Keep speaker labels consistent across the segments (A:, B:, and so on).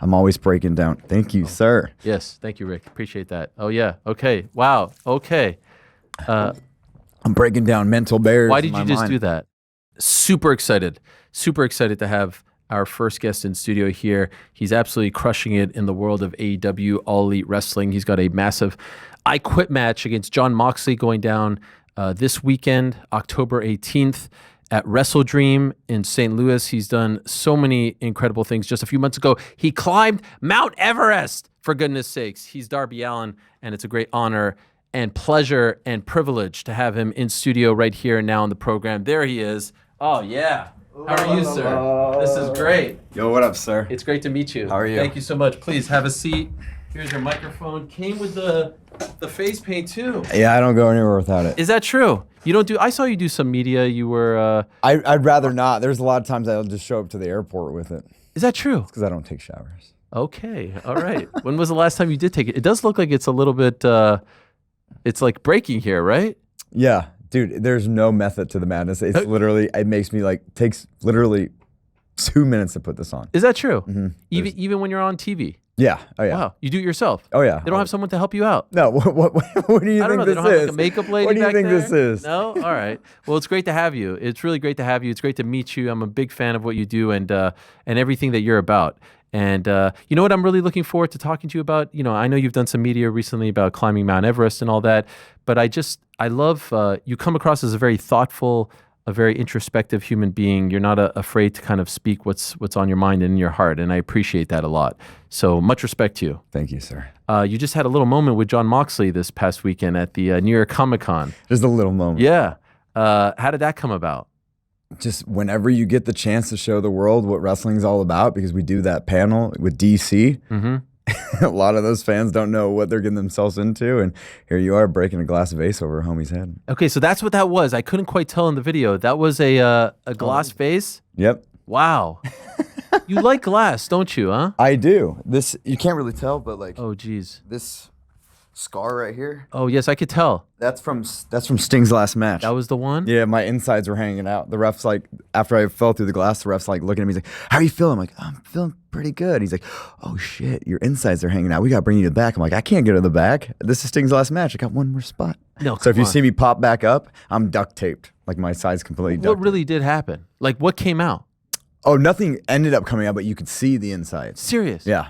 A: I'm always breaking down. Thank you, sir.
B: Yes, thank you, Rick. Appreciate that. Oh yeah. Okay. Wow. Okay.
A: I'm breaking down mental barriers.
B: Why did you just do that? Super excited to have our first guest in studio here. He's absolutely crushing it in the world of AEW, All Elite Wrestling. He's got a massive I Quit match against Jon Moxley going down this weekend, October 18th at Wrestle Dream in St. Louis. He's done so many incredible things. Just a few months ago, he climbed Mount Everest, for goodness sakes. He's Darby Allin, and it's a great honor and pleasure and privilege to have him in studio right here and now on the program. There he is. Oh, yeah. How are you, sir? This is great.
A: Yo, what up, sir?
B: It's great to meet you.
A: How are you?
B: Thank you so much. Please have a seat. Here's your microphone. Came with the face paint, too.
A: Yeah, I don't go anywhere without it.
B: Is that true? You don't do... I saw you do some media. You were...
A: I'd rather not. There's a lot of times I'll just show up to the airport with it.
B: Is that true?
A: Because I don't take showers.
B: Okay. All right. When was the last time you did take it? It does look like it's a little bit... it's like breaking here, right?
A: Yeah. Dude, there's no method to the madness. It's literally... It makes me like... Takes literally 2 minutes to put this on.
B: Is that true?
A: Mm-hmm.
B: Even when you're on TV?
A: Yeah. Oh, yeah.
B: Wow. You do it yourself?
A: Oh, yeah.
B: They don't have someone to help you out?
A: No. What do you think this is?
B: I don't know. They don't have like a makeup lady
A: What do you
B: back
A: think
B: there?
A: this is?
B: No? All right. Well, it's great to have you. It's really great to have you. It's great to meet you. I'm a big fan of what you do and everything that you're about. And you know what I'm really looking forward to talking to you about? You know, I know you've done some media recently about climbing Mount Everest and all that, but I love, you come across as a very thoughtful, a very introspective human being. You're not afraid to kind of speak what's on your mind and in your heart, and I appreciate that a lot. So much respect to you.
A: Thank you, sir.
B: You just had a little moment with Jon Moxley this past weekend at the New York Comic-Con.
A: Just a little moment.
B: Yeah. How did that come about?
A: Just whenever you get the chance to show the world what wrestling's all about, because we do that panel with DC.
B: Mm-hmm.
A: A lot of those fans don't know what they're getting themselves into, and here you are breaking a glass vase over a homie's head.
B: Okay, so that's what that was. I couldn't quite tell in the video. That was a glass vase?
A: Yep.
B: Wow. You like glass, don't you, huh?
A: I do. This, you can't really tell, but like,
B: oh, geez.
A: this scar right here.
B: Oh, yes, I could tell.
A: That's from Sting's last match.
B: That was the one?
A: Yeah, my insides were hanging out. The ref's like, after I fell through the glass, the ref's like looking at me. He's like, "How are you feeling?" I'm like, "I'm feeling pretty good." He's like, "Oh shit, your insides are hanging out. We gotta bring you to the back." I'm like, "I can't get to the back. This is Sting's last match. I got one more spot."
B: No,
A: so if you see me pop back up, I'm duct taped. Like my sides completely duct taped.
B: What really did happen? Like what came out?
A: Oh, nothing ended up coming out, but you could see the insides.
B: Serious?
A: Yeah.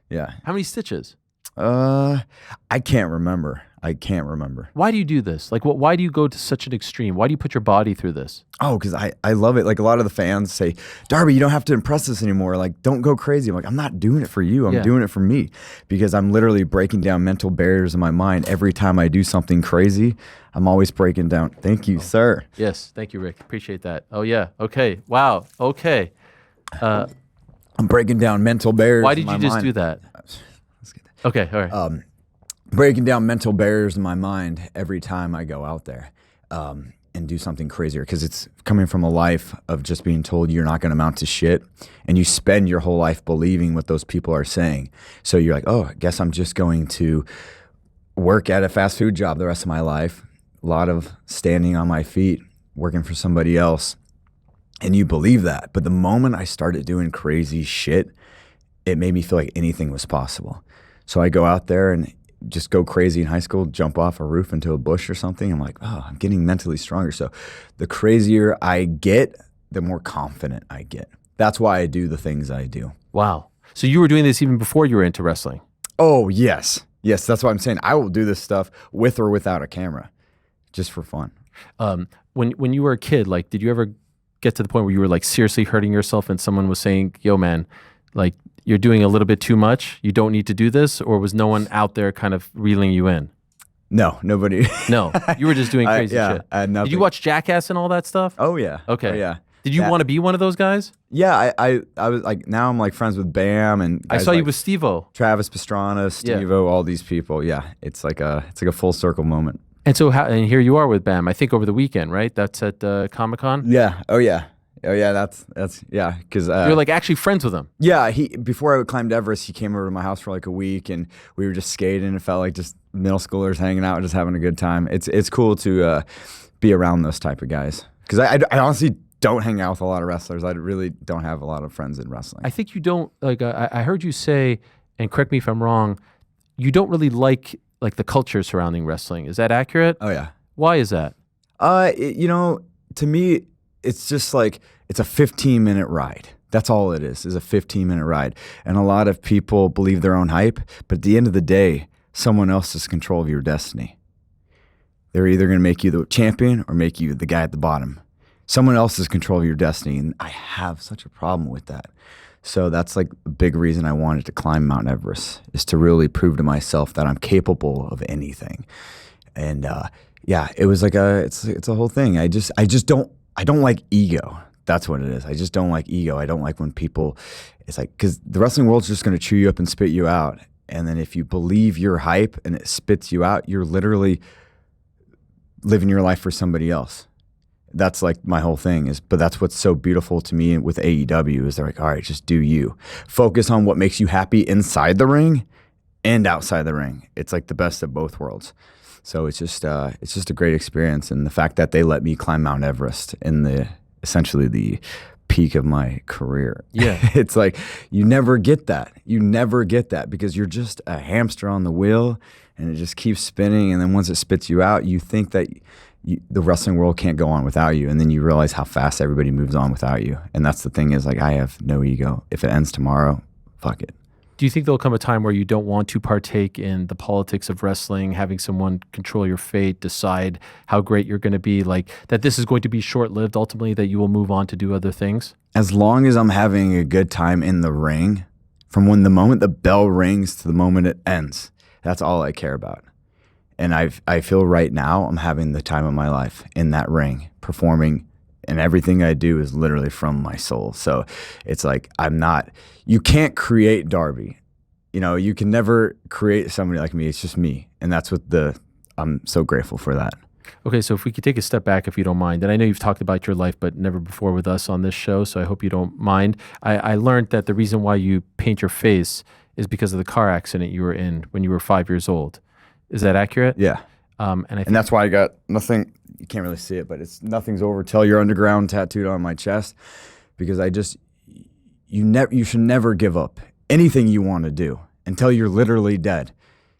A: Yeah.
B: How many stitches?
A: I can't remember.
B: Why do you do this? Like, why do you go to such an extreme? Why do you put your body through this?
A: Oh, because I love it. Like a lot of the fans say, "Darby, you don't have to impress us anymore. Like, don't go crazy." I'm like, I'm not doing it for you. I'm doing it for me, because I'm literally breaking down mental barriers in my mind every time I do something crazy. I'm always breaking down. Thank you, sir.
B: Yes, thank you, Rick. Appreciate that. Oh yeah. Okay. Wow. Okay.
A: I'm breaking down mental barriers.
B: Why did you just do that? Okay. All right.
A: Breaking down mental barriers in my mind every time I go out there and do something crazier, because it's coming from a life of just being told you're not going to amount to shit, and you spend your whole life believing what those people are saying. So you're like, oh, I guess I'm just going to work at a fast food job the rest of my life. A lot of standing on my feet, working for somebody else. And you believe that. But the moment I started doing crazy shit, it made me feel like anything was possible. So I go out there and just go crazy in high school, jump off a roof into a bush or something. I'm like, oh, I'm getting mentally stronger. So the crazier I get, the more confident I get. That's why I do the things I do. Wow.
B: So you were doing this even before you were into wrestling?
A: Oh, yes. Yes, that's what I'm saying. I will do this stuff with or without a camera, just for fun.
B: When you were a kid, like, did you ever get to the point where you were like seriously hurting yourself and someone was saying, "Yo, man, like, you're doing a little bit too much. You don't need to do this," or was no one out there kind of reeling you in?
A: No, nobody.
B: No, you were just doing crazy
A: yeah,
B: shit.
A: I had nothing.
B: Did you watch Jackass and all that stuff?
A: Oh yeah.
B: Okay.
A: Oh, yeah.
B: Did you want to be one of those guys?
A: Yeah, I was like, now I'm like friends with Bam and
B: I saw you with Steve-O.
A: Travis Pastrana, Steve-O, all these people. Yeah, it's like a full circle moment.
B: And so and here you are with Bam. I think over the weekend, right? That's at Comic-Con.
A: Yeah. Oh yeah. Oh yeah, that's yeah. Because
B: you're like actually friends with him.
A: Yeah, before I climbed Everest, he came over to my house for like a week, and we were just skating. It felt like just middle schoolers hanging out, just having a good time. It's cool to be around those type of guys, because I honestly don't hang out with a lot of wrestlers. I really don't have a lot of friends in wrestling.
B: I think you don't like. I heard you say, and correct me if I'm wrong. You don't really like the culture surrounding wrestling. Is that accurate?
A: Oh yeah.
B: Why is that?
A: To me, it's just like it's a 15-minute ride. That's all it is a 15-minute ride. And a lot of people believe their own hype, but at the end of the day, someone else is in control of your destiny. They're either going to make you the champion or make you the guy at the bottom. Someone else is in control of your destiny, and I have such a problem with that. So that's like a big reason I wanted to climb Mount Everest, is to really prove to myself that I'm capable of anything. And yeah, it was like it's a whole thing. I don't like ego. That's what it is. I just don't like ego. I don't like when people, it's like, because the wrestling world's just going to chew you up and spit you out. And then if you believe your hype and it spits you out, you're literally living your life for somebody else. That's like my whole thing but that's what's so beautiful to me with AEW is they're like, all right, just do you. Focus on what makes you happy inside the ring and outside the ring. It's like the best of both worlds. So it's just a great experience. And the fact that they let me climb Mount Everest in essentially the peak of my career.
B: Yeah.
A: It's like, you never get that. You never get that because you're just a hamster on the wheel and it just keeps spinning. And then once it spits you out, you think that the wrestling world can't go on without you. And then you realize how fast everybody moves on without you. And that's the thing is like, I have no ego. If it ends tomorrow, fuck it.
B: Do you think there'll come a time where you don't want to partake in the politics of wrestling, having someone control your fate, decide how great you're going to be, like that this is going to be short-lived ultimately, that you will move on to do other things?
A: As long as I'm having a good time in the ring, from the moment the bell rings to the moment it ends, that's all I care about. And I feel right now I'm having the time of my life in that ring, performing, and everything I do is literally from my soul. So it's like you can't create Darby. You can never create somebody like me. It's just me. And that's what I'm so grateful for that.
B: Okay, so if we could take a step back, if you don't mind, and I know you've talked about your life, but never before with us on this show, so I hope you don't mind. I learned that the reason why you paint your face is because of the car accident you were in when you were 5 years old. Is that accurate?
A: Yeah.
B: And
A: that's why I got nothing. You can't really see it, but it's nothing's over till you're underground tattooed on my chest, because you should never give up anything you want to do until you're literally dead.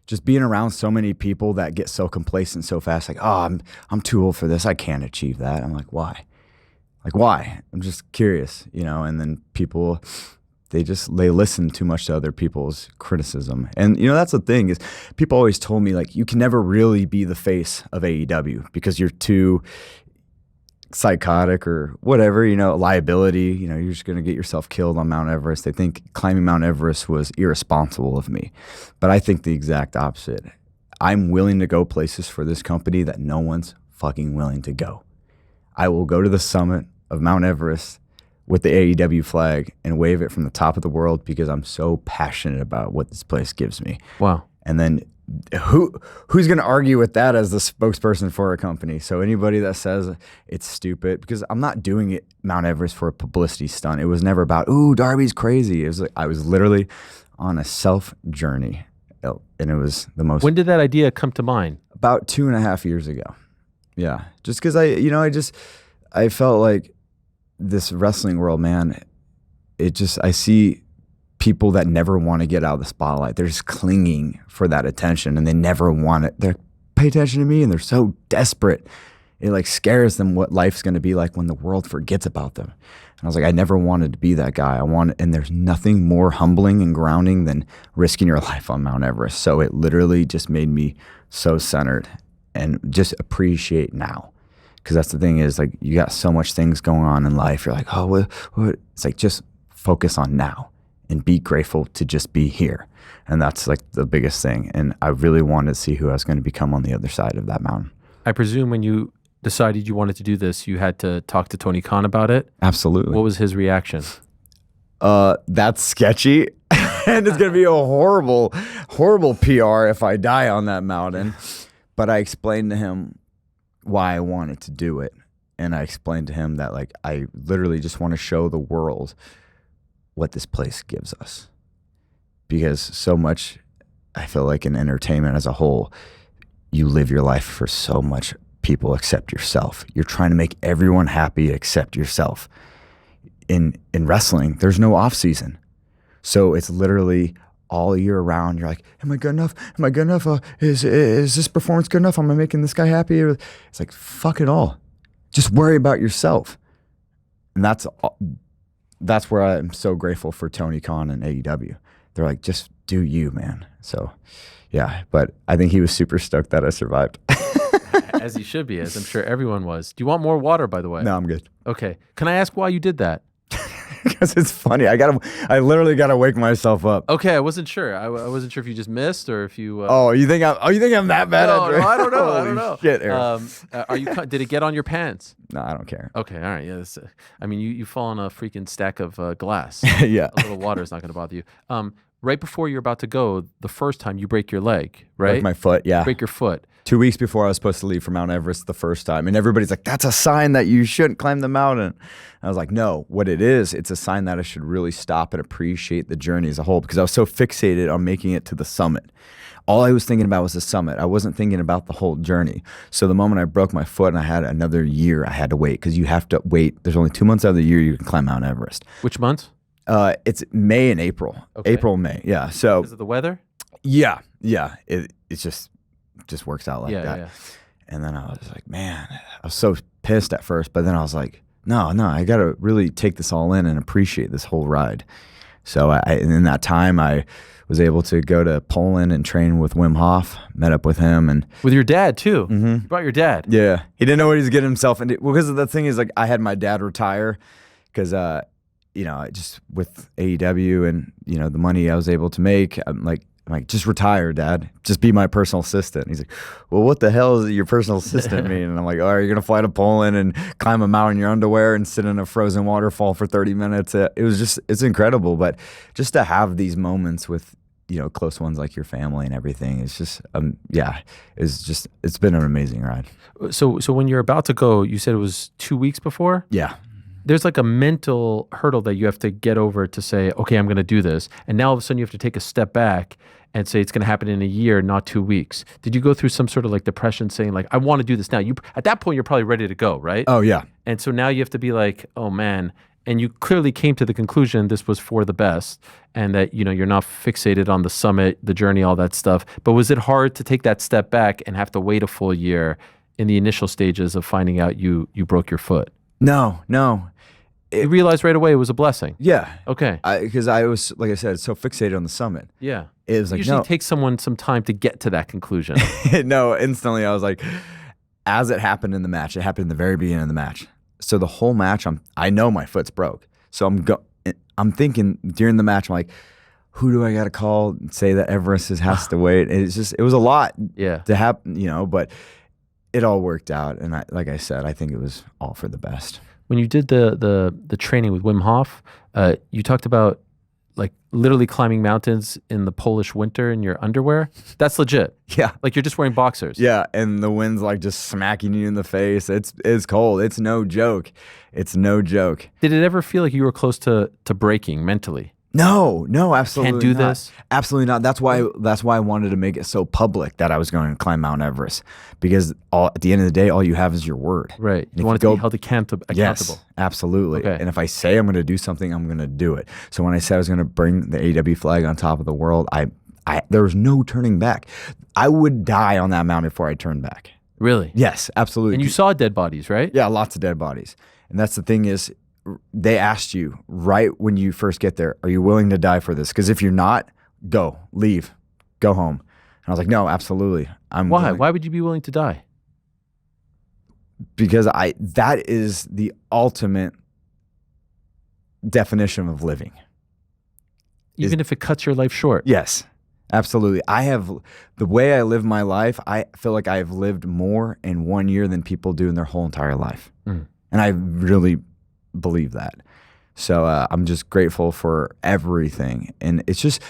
A: Just being around so many people that get so complacent so fast, like, oh, I'm too old for this. I can't achieve that. I'm like, why? Like, why? I'm just curious, and then people, they listen too much to other people's criticism. And, that's the thing is people always told me, like, you can never really be the face of AEW because you're too psychotic or whatever, liability, you're just going to get yourself killed on Mount Everest. They think climbing Mount Everest was irresponsible of me. But I think the exact opposite. I'm willing to go places for this company that no one's fucking willing to go. I will go to the summit of Mount Everest with the AEW flag and wave it from the top of the world because I'm so passionate about what this place gives me.
B: Wow.
A: And then who's going to argue with that as the spokesperson for a company? So anybody that says it's stupid, because I'm not doing it Mount Everest for a publicity stunt. It was never about, ooh, Darby's crazy. It was like I was literally on a self journey, and it was the most.
B: When did that idea come to mind?
A: About 2.5 years ago. Yeah, just because I felt like this wrestling world, man. I see people that never want to get out of the spotlight. They're just clinging for that attention and they never want it. They pay attention to me and they're so desperate. It like scares them what life's going to be like when the world forgets about them. And I was like, I never wanted to be that guy. And there's nothing more humbling and grounding than risking your life on Mount Everest. So it literally just made me so centered and just appreciate now. Because that's the thing is, like, you got so much things going on in life. You're like, oh, what? It's like, just focus on now and be grateful to just be here. And that's like the biggest thing. And I really wanted to see who I was going to become on the other side of that mountain.
B: I presume when you decided you wanted to do this, you had to talk to Tony Khan about it?
A: Absolutely.
B: What was his reaction?
A: That's sketchy. And it's going to be a horrible, horrible PR if I die on that mountain. But I explained to him why I wanted to do it. And I explained to him that, like, I literally just want to show the world what this place gives us. Because so much, I feel like in entertainment as a whole, you live your life for so much people except yourself. You're trying to make everyone happy except yourself. In wrestling, there's no off season. So it's literally all year round. You're like, am I good enough? Am I good enough? Is this performance good enough? Am I making this guy happy? It's like, fuck it all. Just worry about yourself. And that's where I'm so grateful for Tony Khan and AEW. They're like, just do you, man. So, yeah. But I think he was super stoked that I survived.
B: As he should be, as I'm sure everyone was. Do you want more water, by the way?
A: No, I'm good.
B: Okay. Can I ask why you did that?
A: Because it's funny. I literally gotta wake myself up.
B: Okay, I wasn't sure. I wasn't sure if you just missed or if you.
A: You think I'm that bad?
B: No, I don't know. I don't know.
A: Shit, Ariel.
B: Are you? Did it get on your pants?
A: No, I don't care.
B: Okay, all right. Yeah, I mean, you fall on a freaking stack of glass.
A: Yeah,
B: a little water is not going to bother you. Right before you're about to go, the first time you break your leg, right?
A: Break my foot. Yeah,
B: break your foot.
A: 2 weeks before I was supposed to leave for Mount Everest the first time. And everybody's like, that's a sign that you shouldn't climb the mountain. I was like, no, what it is, it's a sign that I should really stop and appreciate the journey as a whole, because I was so fixated on making it to the summit. All I was thinking about was the summit. I wasn't thinking about the whole journey. So the moment I broke my foot and I had another year I had to wait, because you have to wait. There's only 2 months out of the year you can climb Mount Everest.
B: Which months?
A: It's May and April.
B: Okay.
A: April, May. Yeah. So
B: because of the weather?
A: Yeah. It's just works out like that.
B: Yeah.
A: And then I was like, man, I was so pissed at first, but then I was like, no, I got to really take this all in and appreciate this whole ride. So and in that time, I was able to go to Poland and train with Wim Hof, met up with him. And
B: with your dad too.
A: Mm-hmm.
B: You brought your dad.
A: Yeah. He didn't know what he was getting himself into. Well, because the thing is, like, I had my dad retire because, just with AEW and, the money I was able to make, I'm like, just retire, Dad. Just be my personal assistant. And he's like, well, what the hell does your personal assistant mean? And I'm like, you're going to fly to Poland and climb a mountain in your underwear and sit in a frozen waterfall for 30 minutes. It's incredible. But just to have these moments with, close ones like your family and everything, it's just, it's been an amazing ride.
B: So when you're about to go, you said it was 2 weeks before?
A: Yeah.
B: There's like a mental hurdle that you have to get over to say, okay, I'm going to do this. And now all of a sudden you have to take a step back and say it's going to happen in a year, not 2 weeks. Did you go through some sort of like depression saying like, I want to do this now? At that point, you're probably ready to go, right?
A: Oh, yeah.
B: And so now you have to be like, oh man. And you clearly came to the conclusion this was for the best and that, you're not fixated on the summit, the journey, all that stuff. But was it hard to take that step back and have to wait a full year in the initial stages of finding out you broke your foot?
A: No.
B: You realized right away it was a blessing.
A: Yeah.
B: Okay.
A: Because I was, like I said, so fixated on the summit.
B: Yeah.
A: It was like,
B: usually takes someone some time to get to that conclusion.
A: No, instantly I was like, as it happened in the match, it happened in the very beginning of the match. So the whole match, I know my foot's broke. So I'm thinking during the match, I'm like, who do I got to call and say that Everest has to wait? And it was a lot to happen, but it all worked out. And like I said, I think it was all for the best.
B: When you did the training with Wim Hof, you talked about like literally climbing mountains in the Polish winter in your underwear. That's legit.
A: Yeah.
B: Like you're just wearing boxers.
A: Yeah. And the wind's like just smacking you in the face. It's cold. It's no joke. It's no joke.
B: Did it ever feel like you were close to breaking mentally?
A: No, absolutely
B: Can't do
A: not.
B: this?
A: Absolutely not. That's why I wanted to make it so public that I was going to climb Mount Everest, because at the end of the day, all you have is your word.
B: Right. You want it to be held accountable.
A: Yes, absolutely.
B: Okay.
A: And if I say I'm going to do something, I'm going to do it. So when I said I was going to bring the AEW flag on top of the world, there was no turning back. I would die on that mountain before I turned back.
B: Really?
A: Yes, absolutely.
B: And you saw dead bodies, right?
A: Yeah, lots of dead bodies. And that's the thing is, they asked you right when you first get there, are you willing to die for this? Because if you're not, leave, go home. And I was like, no, absolutely.
B: Why?
A: willing.
B: Why would you be willing to die?
A: Because that is the ultimate definition of living.
B: Even if it cuts your life short.
A: Yes, absolutely. The way I live my life, I feel like I have lived more in 1 year than people do in their whole entire life. And I really believe that. So I'm just grateful for everything. And it's just,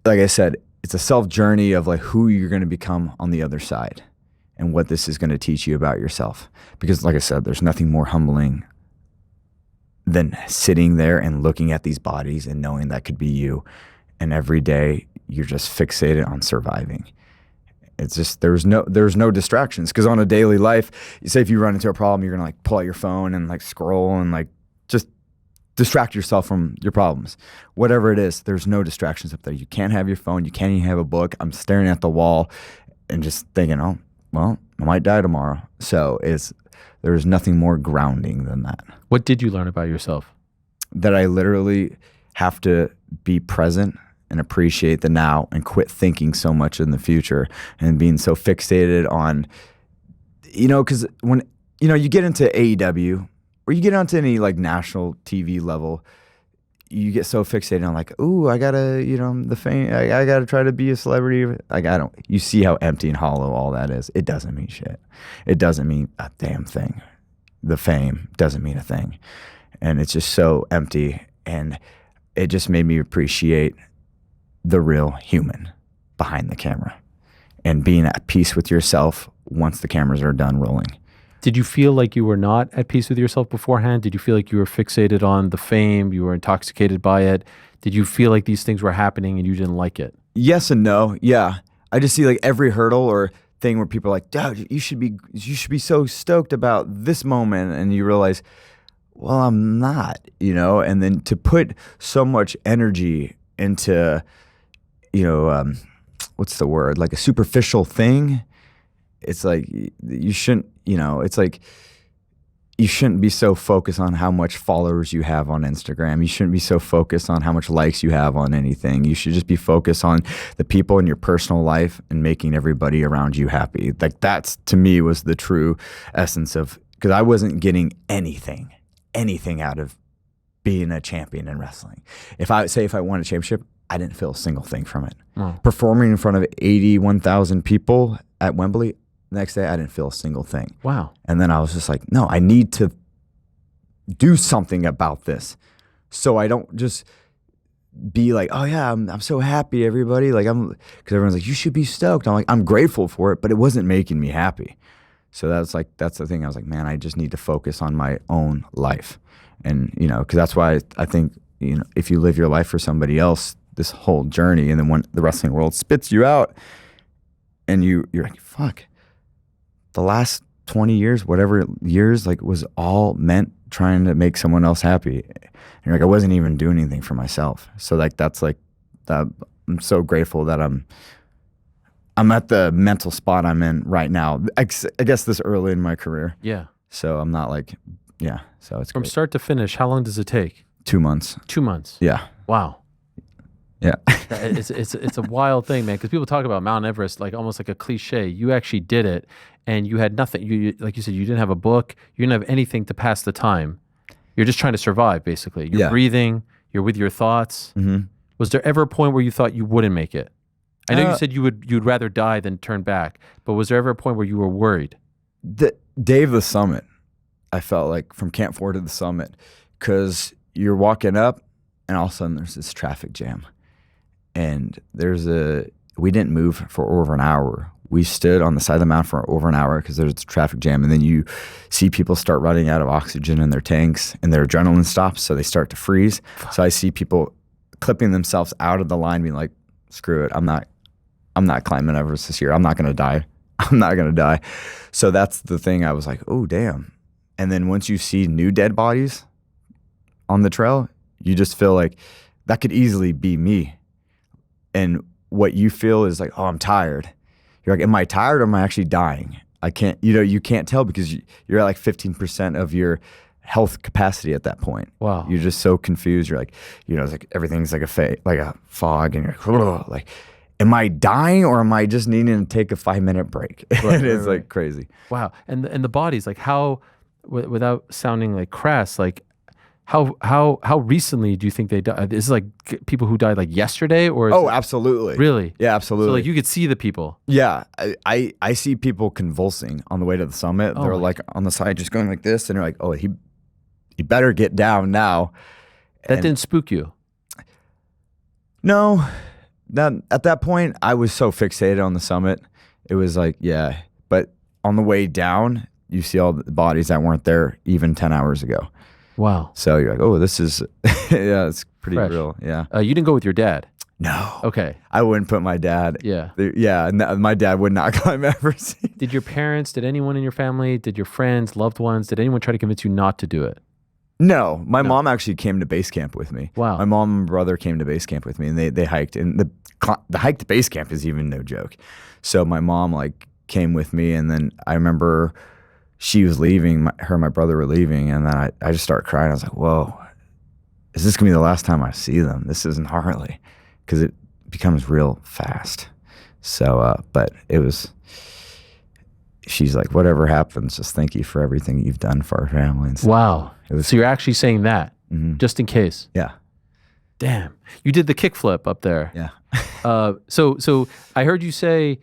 A: like I said, it's a self journey of like who you're going to become on the other side and what this is going to teach you about yourself. Because like I said, there's nothing more humbling than sitting there and looking at these bodies and knowing that could be you. And every day you're just fixated on surviving. it's just there's no distractions, because on a daily life, you say if you run into a problem, you're gonna like pull out your phone and like scroll and like just distract yourself from your problems. Whatever it is, there's no distractions up there. You can't have your phone. You can't even have a book. I'm staring at the wall and just thinking, oh, well, I might die tomorrow. So there's nothing more grounding than that.
B: What did you learn about yourself?
A: That I literally have to be present and appreciate the now and quit thinking so much in the future and being so fixated on, because when, you get into AEW or you get onto any like national TV level, you get so fixated on like, ooh, I gotta, the fame, I gotta try to be a celebrity. Like, you see how empty and hollow all that is. It doesn't mean shit. It doesn't mean a damn thing. The fame doesn't mean a thing. And it's just so empty. And it just made me appreciate the real human behind the camera and being at peace with yourself once the cameras are done rolling.
B: Did you feel like you were not at peace with yourself beforehand? Did you feel like you were fixated on the fame? You were intoxicated by it? Did you feel like these things were happening and you didn't like it?
A: Yes and no. Yeah. I just see like every hurdle or thing where people are like, dude, you should be so stoked about this moment. And you realize, well, I'm not, and then to put so much energy into, what's the word? Like a superficial thing. It's like you shouldn't, it's like you shouldn't be so focused on how much followers you have on Instagram. You shouldn't be so focused on how much likes you have on anything. You should just be focused on the people in your personal life and making everybody around you happy. Like that's, to me, was the true essence of, because I wasn't getting anything out of being a champion in wrestling. If I won a championship, I didn't feel a single thing from it. Performing in front of 81,000 people at Wembley, the next day, I didn't feel a single thing.
B: Wow.
A: And then I was just like, no, I need to do something about this. So I don't just be like, oh yeah, I'm so happy, everybody. Like because everyone's like, you should be stoked. I'm like, I'm grateful for it, but it wasn't making me happy. So that's the thing. I was like, man, I just need to focus on my own life. And, because that's why I think, if you live your life for somebody else, this whole journey, and then when the wrestling world spits you out and you're like, fuck, the last 20 years, whatever years, like was all meant trying to make someone else happy. And you're like, I wasn't even doing anything for myself. So like, that's like, that, I'm so grateful that I'm at the mental spot I'm in right now. I guess this early in my career.
B: Yeah.
A: So I'm not like, yeah. So it's
B: from
A: great.
B: Start to finish. How long does it take?
A: 2 months.
B: 2 months.
A: Yeah.
B: Wow.
A: Yeah.
B: It's a wild thing, man. Because people talk about Mount Everest like almost like a cliche. You actually did it, and you had nothing. You like you said, you didn't have a book. You didn't have anything to pass the time. You're just trying to survive, basically. You're breathing. You're with your thoughts.
A: Mm-hmm.
B: Was there ever a point where you thought you wouldn't make it? I know you said you'd rather die than turn back, but was there ever a point where you were worried?
A: The day of the summit, I felt like, from Camp 4 to the summit, because you're walking up and all of a sudden there's this traffic jam. And we didn't move for over an hour. We stood on the side of the mountain for over an hour because there's a traffic jam. And then you see people start running out of oxygen in their tanks and their adrenaline stops. So they start to freeze. So I see people clipping themselves out of the line being like, screw it. I'm not climbing Everest this year. I'm not going to die. I'm not going to die. So that's the thing. I was like, oh, damn. And then once you see new dead bodies on the trail, you just feel like that could easily be me. And what you feel is like, oh, I'm tired. You're like, am I tired or am I actually dying? I can't, you can't tell because you're at like 15% of your health capacity at that point.
B: Wow.
A: You're just so confused. You're like, it's like everything's like a fog, and you're like, am I dying or am I just needing to take a 5-minute break? And it's like crazy.
B: Wow. And the bodies, like how, without sounding like crass, like how recently do you think they died? Is it like people who died like yesterday, or?
A: Absolutely.
B: Really?
A: Yeah, absolutely.
B: So like you could see the people.
A: Yeah, I see people convulsing on the way to the summit. They're like on the side, just going like this, and they're like, oh, he better get down now.
B: That didn't spook you?
A: No. At that point, I was so fixated on the summit. It was like, yeah. But on the way down, you see all the bodies that weren't there even 10 hours ago.
B: Wow.
A: So you're like, oh, this is, yeah, it's pretty
B: fresh.
A: real. Yeah.
B: You didn't go with your dad?
A: No.
B: Okay.
A: I wouldn't put my dad.
B: Yeah.
A: Yeah. My dad would not climb Everest.
B: Did your parents, did anyone in your family, did your friends, loved ones, did anyone try to convince you not to do it?
A: No. My mom actually came to base camp with me.
B: Wow.
A: My mom and brother came to base camp with me, and they hiked. And the hike to base camp is even no joke. So my mom like came with me, and then I remember she was leaving. Her and my brother were leaving, and then I just started crying. I was like, "Whoa, is this gonna be the last time I see them? This isn't Harley," because it becomes real fast. So, but it was. She's like, "Whatever happens, just thank you for everything you've done for our family." And
B: wow. So you're actually saying that just in case.
A: Yeah.
B: Damn. You did the kickflip up there.
A: Yeah.
B: So I heard you say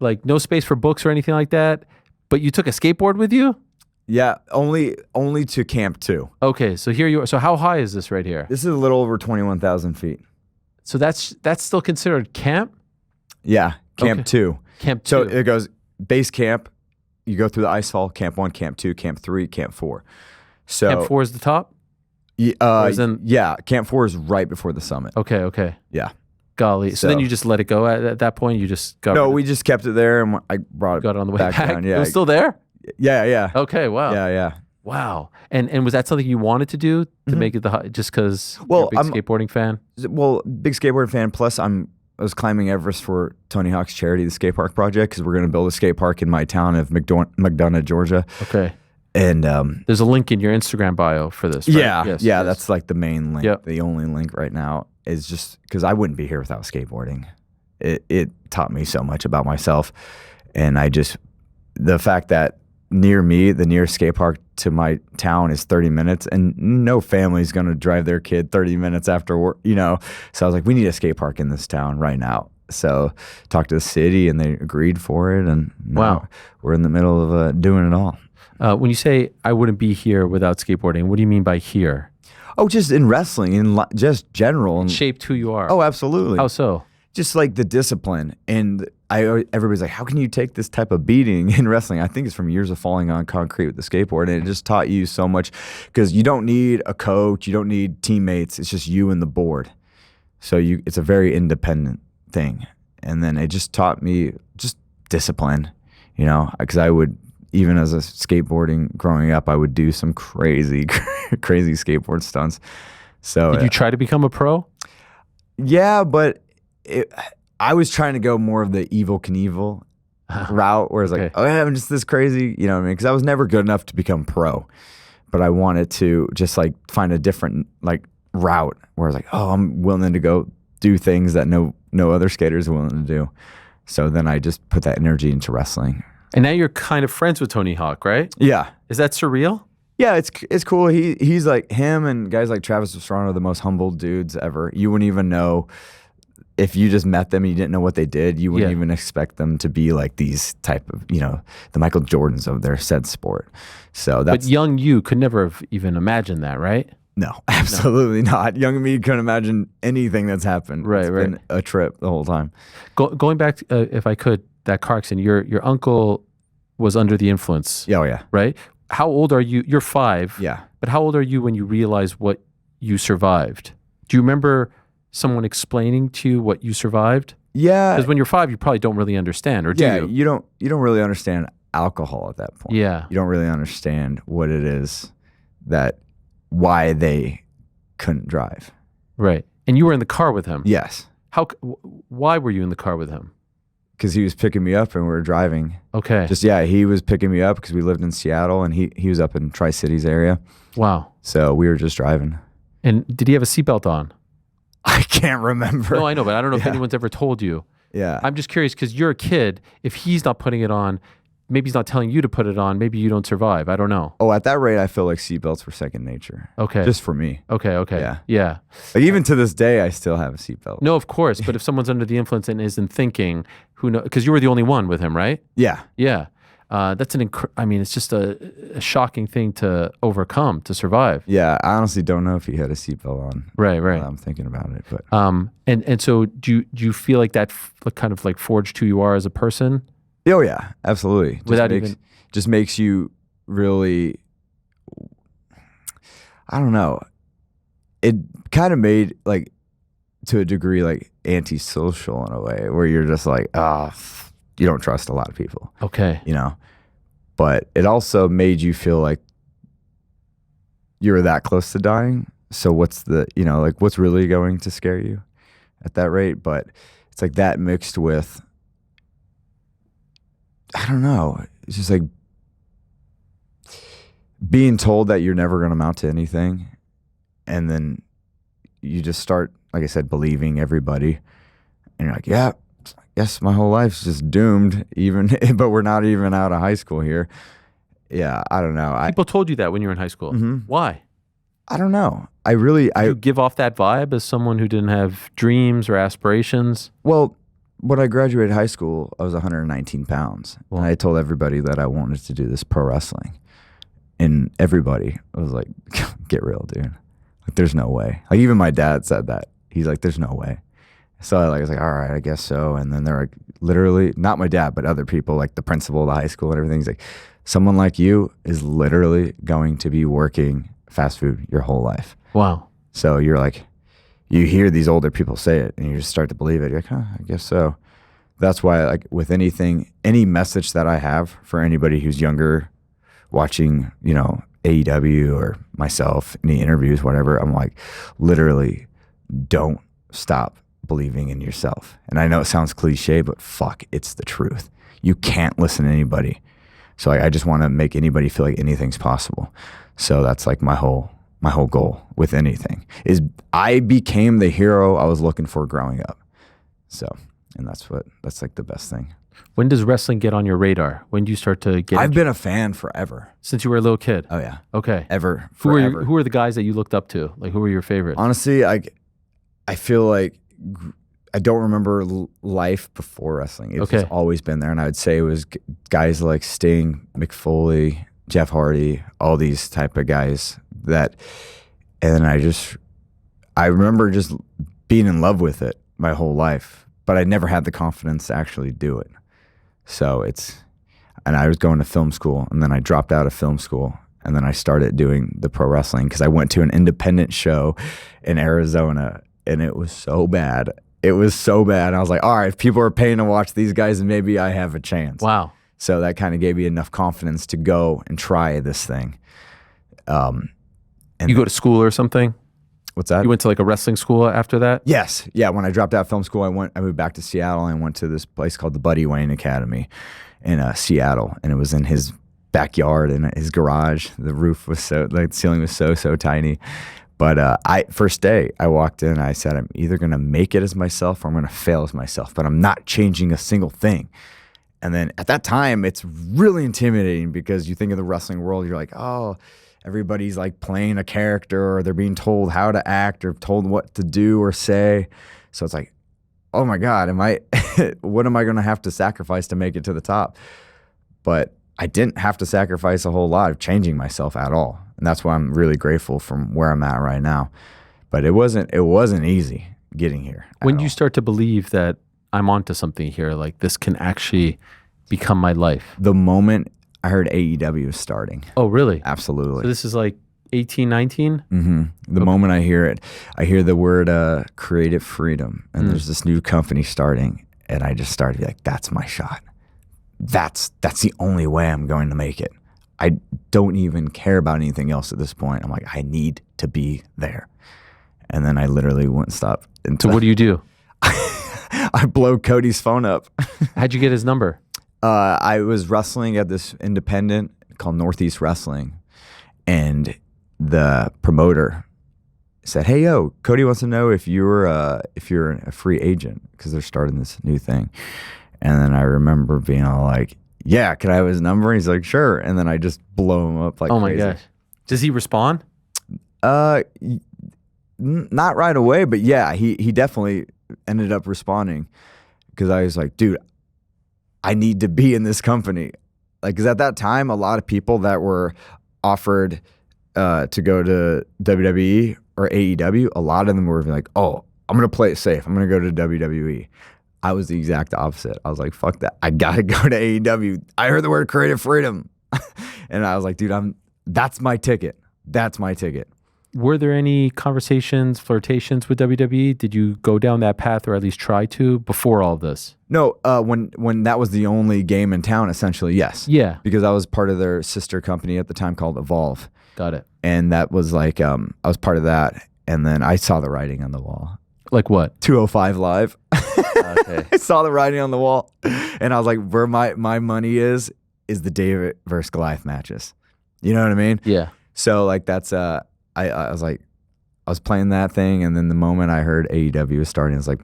B: like no space for books or anything like that, but you took a skateboard with you?
A: Yeah, only to Camp 2.
B: Okay, so here you are. So how high is this right here?
A: This is a little over 21,000 feet.
B: So that's still considered camp?
A: Yeah, Camp
B: Okay.
A: 2.
B: Camp 2.
A: So it goes base camp, you go through the ice fall, Camp 1, Camp 2, Camp 3, Camp 4. So
B: Camp 4 is the top?
A: yeah, Camp 4 is right before the summit.
B: Okay.
A: Yeah.
B: Golly. So then
A: So-
B: you just let it go at that point? You just got,
A: No, we just kept it there, and I brought it
B: got it on the way
A: back
B: back?
A: down. Yeah,
B: It was still there?
A: yeah.
B: Okay, wow.
A: Yeah.
B: Wow. And was that something you wanted to do to make it just because
A: Well,
B: you're a big
A: I'm-
B: skateboarding fan?
A: Well, big skateboard fan. Plus, I was climbing Everest for Tony Hawk's charity, the skate park project, because we're going to build a skate park in my town of McDonough, Georgia.
B: Okay.
A: And
B: There's a link in your Instagram bio for this, right?
A: yeah,
B: Yes,
A: yeah,
B: yes.
A: that's like the main link.
B: Yep.
A: The only link right now is just because I wouldn't be here without skateboarding. It taught me so much about myself, and the fact that near me, the nearest skate park to my town is 30 minutes, and no family's gonna drive their kid 30 minutes after work, So I was like, we need a skate park in this town right now. So talked to the city, and they agreed for it, and now
B: Wow.
A: we're in the middle of doing it all.
B: When you say I wouldn't be here without skateboarding, what do you mean by here?
A: Oh, just in wrestling, just general. And,
B: Shaped who you are.
A: oh, absolutely.
B: How so?
A: Just like the discipline. And everybody's like, how can you take this type of beating in wrestling? I think it's from years of falling on concrete with the skateboard. And it just taught you so much because you don't need a coach. You don't need teammates. It's just you and the board. So it's a very independent thing. And then it just taught me just discipline, because I would, even as a skateboarding growing up, I would do some crazy, crazy skateboard stunts. So
B: Did you try to become a pro?
A: yeah, but I was trying to go more of the Evel Knievel route, where it's like,
B: Okay.
A: oh yeah, I'm just this crazy, you know what I mean? Because I was never good enough to become pro, but I wanted to just like find a different like route where I was like, oh, I'm willing to go do things that no other skaters are willing to do. So then I just put that energy into wrestling.
B: And now you're kind of friends with Tony Hawk, right?
A: Yeah.
B: Is that surreal?
A: Yeah, it's cool. He's like, him and guys like Travis Pastrana are the most humble dudes ever. You wouldn't even know if you just met them and you didn't know what they did. You wouldn't
B: Yeah.
A: even expect them to be like these type of, the Michael Jordans of their said sport. So
B: But
A: that's
B: young you could never have even imagined that, right?
A: no, absolutely not. Young me couldn't imagine anything that's happened.
B: Right,
A: It's
B: right.
A: been a trip the whole time.
B: Going back, if I could, that car accident, your uncle was under the influence,
A: Yeah, oh yeah,
B: right? How old are you? You're 5.
A: yeah.
B: But how old are you when you realize what you survived? Do you remember someone explaining to you what you survived?
A: Yeah,
B: Because when you're 5, you probably don't really understand, or do
A: yeah.
B: you?
A: You don't really understand alcohol at that point.
B: Yeah.
A: You don't really understand what it is why they couldn't drive.
B: Right. And you were in the car with him.
A: Yes,
B: Why were you in the car with him?
A: because he was picking me up and we were driving.
B: Okay.
A: He was picking me up because we lived in Seattle and he was up in Tri-Cities area.
B: Wow.
A: So we were just driving.
B: And did he have a seatbelt on?
A: I can't remember.
B: No, I know, but I don't know if
A: Yeah.
B: anyone's ever told you.
A: Yeah.
B: I'm just curious because you're a kid. If he's not putting it on, maybe he's not telling you to put it on. Maybe you don't survive. I don't know.
A: Oh, at that rate, I feel like seatbelts were second nature.
B: Okay.
A: Just for me.
B: Okay. Yeah.
A: Like even to this day, I still have a seatbelt.
B: No, of course. But if someone's under the influence and isn't thinking, who knows? Because you were the only one with him, right?
A: Yeah.
B: Yeah. That's it's just a shocking thing to overcome, to survive.
A: Yeah. I honestly don't know if he had a seatbelt on.
B: Right.
A: I'm thinking about it, but
B: And so do you feel like that kind of like forged who you are as a person?
A: oh yeah, absolutely. Just makes you really, I don't know. It kind of made like to a degree like antisocial in a way where you're just like, you don't trust a lot of people,
B: Okay.
A: you know? But it also made you feel like you were that close to dying. So what's the, you know, like what's really going to scare you at that rate? But it's like that mixed with, I don't know. It's just like being told that you're never going to amount to anything. And then you just start, like I said, believing everybody. And you're like, yeah, I guess my whole life's just doomed, even, but we're not even out of high school here. Yeah, I don't know.
B: People told you that when you were in high school. Why?
A: I don't know.
B: Did you give off that vibe as someone who didn't have dreams or aspirations?
A: Well, when I graduated high school, I was 119 pounds.
B: Wow.
A: And I told everybody that I wanted to do this pro wrestling. And everybody was like, get real, dude. Like, there's no way. Like, even my dad said that. He's like, there's no way. So I was like, all right, I guess so. And then they're like, literally, not my dad, but other people, like the principal of the high school and everything. He's like, someone like you is literally going to be working fast food your whole life.
B: Wow.
A: So you're like, you hear these older people say it and you just start to believe it. You're like, huh, I guess so. That's why, like, with anything, any message that I have for anybody who's younger, watching, you know, AEW or myself, any interviews, whatever, I'm like, literally, don't stop believing in yourself. And I know it sounds cliche, but fuck, it's the truth. You can't listen to anybody. So I just want to make anybody feel like anything's possible. So that's like my whole goal with anything is I became the hero I was looking for growing up. So, and that's like the best thing.
B: When does wrestling get on your radar? When do you start to get?
A: I've been a fan forever.
B: Since you were a little kid.
A: Oh yeah.
B: Okay.
A: Forever.
B: Who are the guys that you looked up to? Like, who were your favorites?
A: Honestly, I feel like I don't remember life before wrestling. It's just always been there. And I would say it was guys like Sting, McFoley, Jeff Hardy, all these type of guys that, and I remember just being in love with it my whole life, but I never had the confidence to actually do it. So and I was going to film school and then I dropped out of film school and then I started doing the pro wrestling because I went to an independent show in Arizona and it was so bad. It was so bad. I was like, all right, if people are paying to watch these guys, maybe I have a chance.
B: Wow.
A: So that kind of gave me enough confidence to go and try this thing. And
B: you go to school or something?
A: What's that?
B: You went to like a wrestling school after that?
A: Yes. Yeah. When I dropped out of film school, I moved back to Seattle and went to this place called the Buddy Wayne Academy in Seattle. And it was in his backyard in his garage. The roof was the ceiling was so tiny. But first day I walked in, I said, I'm either going to make it as myself or I'm going to fail as myself, but I'm not changing a single thing. And then at that time, it's really intimidating because you think of the wrestling world, you're like, oh, everybody's like playing a character or they're being told how to act or told what to do or say. So it's like, oh my God, what am I going to have to sacrifice to make it to the top? But I didn't have to sacrifice a whole lot of changing myself at all. And that's why I'm really grateful from where I'm at right now. But it wasn't easy getting here.
B: When do you start to believe that I'm onto something here, like this can actually become my life?
A: The moment I heard AEW was starting.
B: Oh, really?
A: Absolutely.
B: So this is like 18, 19?
A: Mm-hmm. The moment I hear it, I hear the word creative freedom, and there's this new company starting, and I just started to be like, that's my shot. That's the only way I'm going to make it. I don't even care about anything else at this point. I'm like, I need to be there. And then I literally wouldn't stop.
B: So what do you do?
A: I blow Cody's phone up.
B: How'd you get his number?
A: I was wrestling at this independent called Northeast Wrestling, and the promoter said, "Hey, yo, Cody wants to know if you're a free agent because they're starting this new thing." And then I remember being all like, "Yeah, can I have his number?" And he's like, "Sure." And then I just blow him up like,
B: oh my
A: crazy.
B: gosh, does he respond?
A: Not right away, but yeah, he definitely ended up responding because I was like, dude, I need to be in this company. Like, because at that time, a lot of people that were offered to go to WWE or AEW, a lot of them were like, oh, I'm going to play it safe. I'm going to go to WWE. I was the exact opposite. I was like, fuck that. I got to go to AEW. I heard the word creative freedom. And I was like, dude, that's my ticket. That's my ticket.
B: Were there any conversations, flirtations with WWE? Did you go down that path or at least try to before all this?
A: No, when that was the only game in town, essentially, yes.
B: Yeah.
A: Because I was part of their sister company at the time called Evolve.
B: Got it.
A: And that was like, I was part of that. And then I saw the writing on the wall.
B: Like what?
A: 205 Live.
B: Okay.
A: I saw the writing on the wall. And I was like, where my money is the David versus Goliath matches. You know what I mean?
B: Yeah.
A: So like that's, I was like, I was playing that thing. And then the moment I heard AEW was starting, I was like,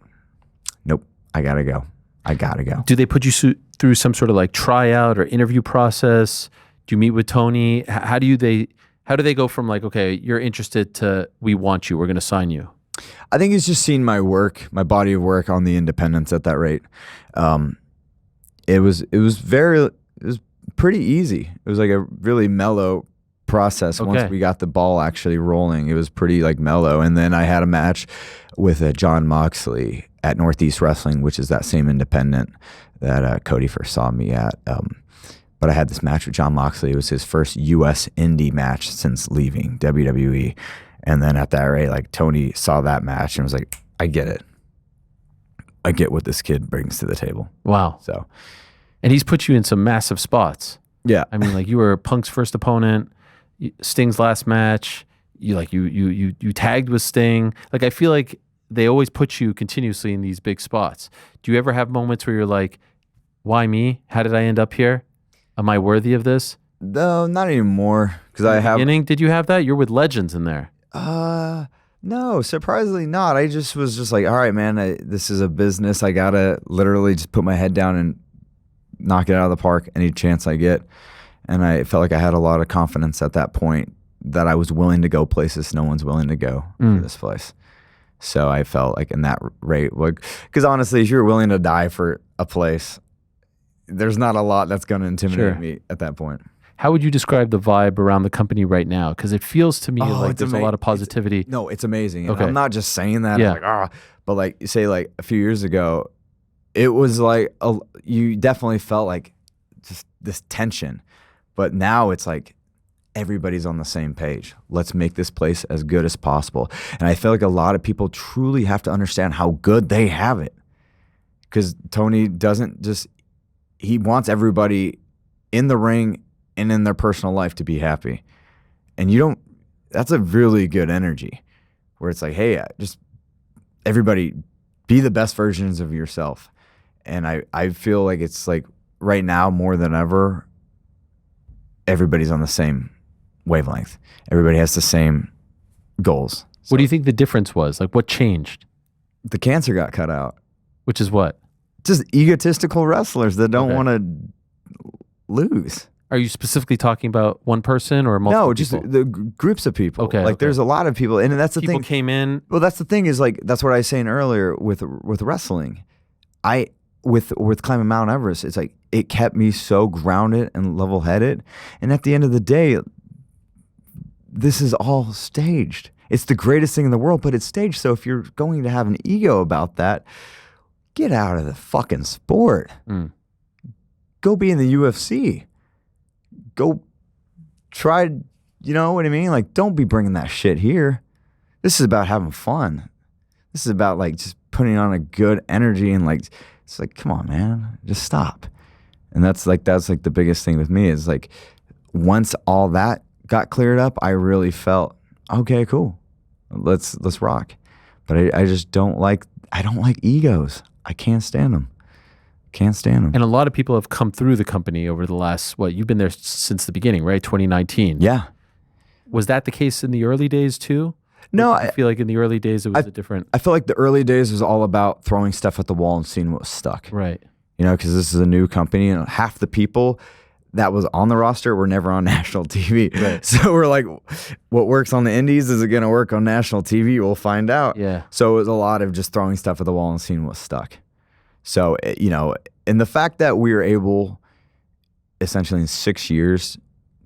A: nope, I got to go. I got to go.
B: Do they put you through some sort of like tryout or interview process? Do you meet with Tony? How do they go from like, okay, you're interested to we want you, we're going to sign you?
A: I think he's just seen my work, my body of work on the independents at that rate. It was pretty easy. It was like a really mellow process.
B: Okay.
A: Once we got the ball actually rolling, it was pretty like mellow. And then I had a match with John Moxley at Northeast Wrestling, which is that same independent that Cody first saw me at. But I had this match with John Moxley. It was his first U.S. indie match since leaving WWE. And then at that rate, like Tony saw that match and was like, I get it. I get what this kid brings to the table.
B: Wow.
A: So,
B: and he's put you in some massive spots.
A: yeah.
B: I mean, like you were Punk's first opponent, Sting's last match. You tagged with Sting. Like I feel like they always put you continuously in these big spots. Do you ever have moments where you're like, why me? How did I end up here? Am I worthy of this?
A: No, not anymore. Because I have.
B: Beginning, did you have that? You're with legends in there.
A: No, surprisingly not. I just was just like, all right, man, this is a business. I gotta literally just put my head down and knock it out of the park any chance I get. And I felt like I had a lot of confidence at that point that I was willing to go places no one's willing to go for this place. So I felt like in that rate, like, because honestly, if you're willing to die for a place, there's not a lot that's going to intimidate me at that point.
B: How would you describe the vibe around the company right now? Because it feels to me like there's a lot of positivity.
A: It's amazing.
B: Okay.
A: I'm not just saying that.
B: Yeah.
A: Like, but like say like a few years ago, it was like you definitely felt like just this tension. But now it's like everybody's on the same page. Let's make this place as good as possible. And I feel like a lot of people truly have to understand how good they have it. Because Tony doesn't just, he wants everybody in the ring and in their personal life to be happy. And that's a really good energy where it's like, hey, just everybody be the best versions of yourself. And I feel like it's like right now more than ever, everybody's on the same wavelength. Everybody has the same goals.
B: What do you think the difference was? Like what changed?
A: The cancer got cut out.
B: Which is what?
A: Just egotistical wrestlers that don't want to lose.
B: Are you specifically talking about one person or multiple people?
A: No, just the groups of people.
B: Okay.
A: Like there's a lot of people. And that's the thing.
B: People came in.
A: Well, that's the thing is like, that's what I was saying earlier with wrestling. With climbing Mount Everest, it's like, it kept me so grounded and level-headed. And at the end of the day, this is all staged. It's the greatest thing in the world, but it's staged. So if you're going to have an ego about that, get out of the fucking sport. Go be in the UFC. Go try, you know what I mean? Like, don't be bringing that shit here. This is about having fun. This is about like just putting on a good energy and like, it's like, come on, man, just stop. And that's like the biggest thing with me is like, once all that got cleared up, I really felt, okay, cool. Let's rock. But I just don't like egos. I can't stand them. Can't stand them.
B: And a lot of people have come through the company over the last, you've been there since the beginning, right? 2019.
A: Yeah.
B: Was that the case in the early days too?
A: No,
B: I feel like in the early days it was a different.
A: I feel like the early days was all about throwing stuff at the wall and seeing what was stuck.
B: Right.
A: You know, because this is a new company and half the people that was on the roster were never on national TV.
B: Right.
A: So we're like, what works on the indies, is it going to work on national TV? We'll find out.
B: Yeah.
A: So it was a lot of just throwing stuff at the wall and seeing what stuck. So, you know, and the fact that we were able essentially in 6 years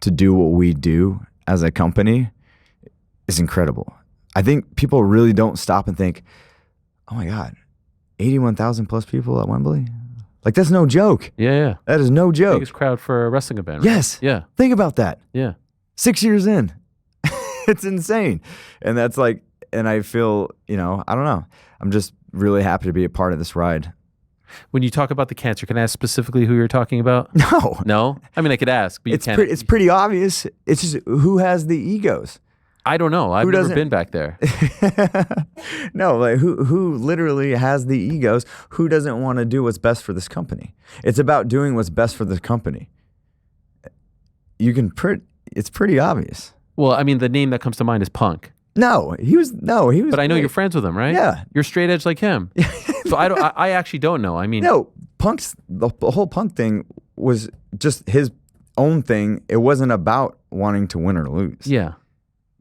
A: to do what we do as a company is incredible. I think people really don't stop and think, oh my God, 81,000 plus people at Wembley? Like, that's no joke.
B: Yeah.
A: That is no joke.
B: Biggest crowd for a wrestling event. Right?
A: Yes.
B: Yeah.
A: Think about that.
B: Yeah.
A: 6 years in. It's insane. And that's like, and I feel, I don't know. I'm just really happy to be a part of this ride.
B: When you talk about the cancer, can I ask specifically who you're talking about?
A: No.
B: No? I mean, I could ask, but
A: It's
B: you can't.
A: it's pretty obvious. It's just who has the egos?
B: I don't know. I've never been back there.
A: No, like who literally has the egos? Who doesn't want to do what's best for this company? It's about doing what's best for the company. It's pretty obvious.
B: Well, I mean, the name that comes to mind is Punk.
A: No, he was.
B: But I know you're friends with him, right?
A: Yeah.
B: You're straight edge like him. So I actually don't know. I mean,
A: no, the whole Punk thing was just his own thing. It wasn't about wanting to win or lose.
B: Yeah.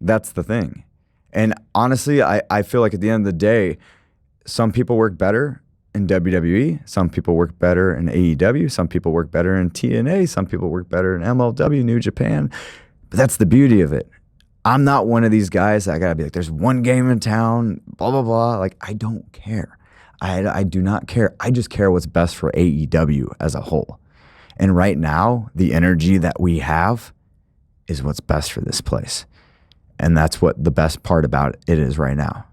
A: That's the thing. And honestly, I feel like at the end of the day, some people work better in WWE. Some people work better in AEW. Some people work better in TNA. Some people work better in MLW, New Japan. But that's the beauty of it. I'm not one of these guys that I gotta be like, there's one game in town, blah, blah, blah. Like, I don't care. I do not care. I just care what's best for AEW as a whole. And right now, the energy that we have is what's best for this place. And that's what the best part about it is right now.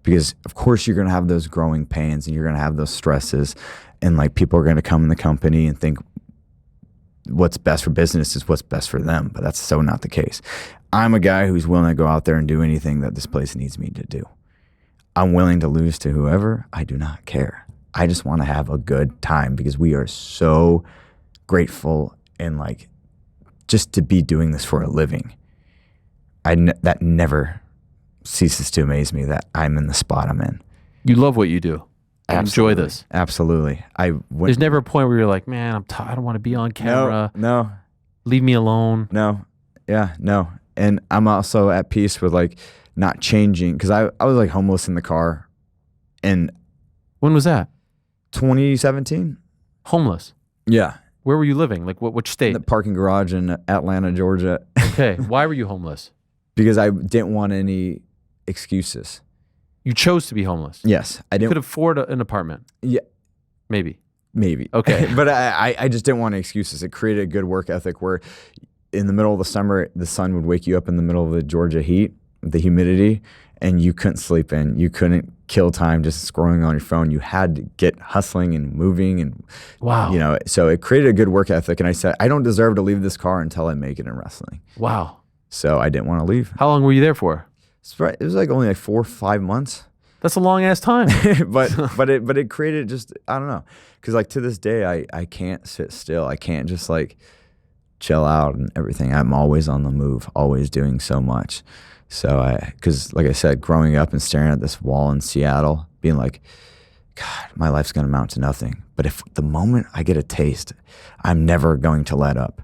A: Because of course you're going to have those growing pains and you're going to have those stresses, and like people are going to come in the company and think what's best for business is what's best for them. But that's so not the case. I'm a guy who's willing to go out there and do anything that this place needs me to do. I'm willing to lose to whoever. I do not care. I just want to have a good time because we are so grateful and like just to be doing this for a living. That never ceases to amaze me that I'm in the spot I'm in.
B: You love what you do. Enjoy this.
A: Absolutely.
B: There's never a point where you're like, man, I'm tired. I don't want to be on camera.
A: No.
B: Leave me alone.
A: No. Yeah, no. And I'm also at peace with like not changing because I was like homeless in the car. And
B: when was that?
A: 2017.
B: Homeless?
A: Yeah.
B: Where were you living? Like which state?
A: In the parking garage in Atlanta, Georgia.
B: Okay. Why were you homeless?
A: Because I didn't want any excuses.
B: You chose to be homeless?
A: Yes. I didn't.
B: You could afford an apartment?
A: Yeah.
B: Maybe.
A: Okay. But I just didn't want excuses. It created a good work ethic where in the middle of the summer, the sun would wake you up in the middle of the Georgia heat, the humidity, and you couldn't sleep in. You couldn't kill time just scrolling on your phone. You had to get hustling and moving and,
B: wow.
A: So it created a good work ethic. And I said, I don't deserve to leave this car until I make it in wrestling.
B: Wow.
A: So I didn't want to leave.
B: How long were you there for?
A: It was like only like 4 or 5 months.
B: That's a long ass time.
A: but it created just, I don't know. Because like to this day, I can't sit still. I can't just like chill out and everything. I'm always on the move, always doing so much. So because like I said, growing up and staring at this wall in Seattle, being like, God, my life's going to amount to nothing. But if the moment I get a taste, I'm never going to let up.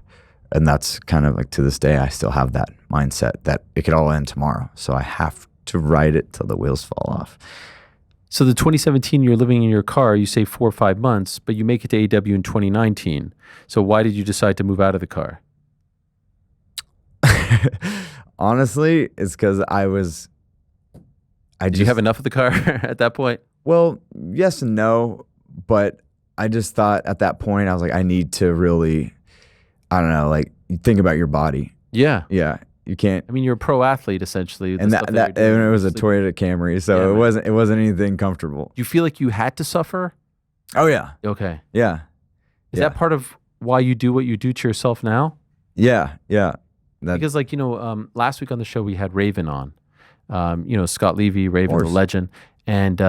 A: And that's kind of like to this day, I still have that mindset that it could all end tomorrow. So I have to ride it till the wheels fall off.
B: So the 2017, you're living in your car, you say 4 or 5 months, but you make it to AEW in 2019. So why did you decide to move out of the car?
A: Honestly, it's because
B: Did you have enough of the car at that point?
A: Well, yes and no. But I just thought at that point, I was like, I need to really, I don't know, like you think about your body.
B: Yeah.
A: Yeah. You can't.
B: I mean, you're a pro athlete essentially.
A: And and it was a Toyota Camry, so it wasn't anything comfortable.
B: You feel like you had to suffer?
A: Oh yeah.
B: Okay.
A: Yeah.
B: Is that part of why you do what you do to yourself now?
A: Yeah. Yeah.
B: Because like, last week on the show we had Raven on. Scott Levy, Raven, the legend. And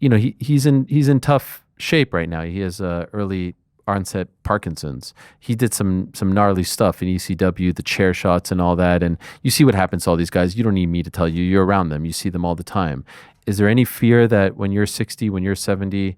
B: he's in tough shape right now. He has early onset Parkinson's. He did some gnarly stuff in ECW, the chair shots and all that. And you see what happens to all these guys. You don't need me to tell you. You're around them. You see them all the time. Is there any fear that when you're 60, when you're 70,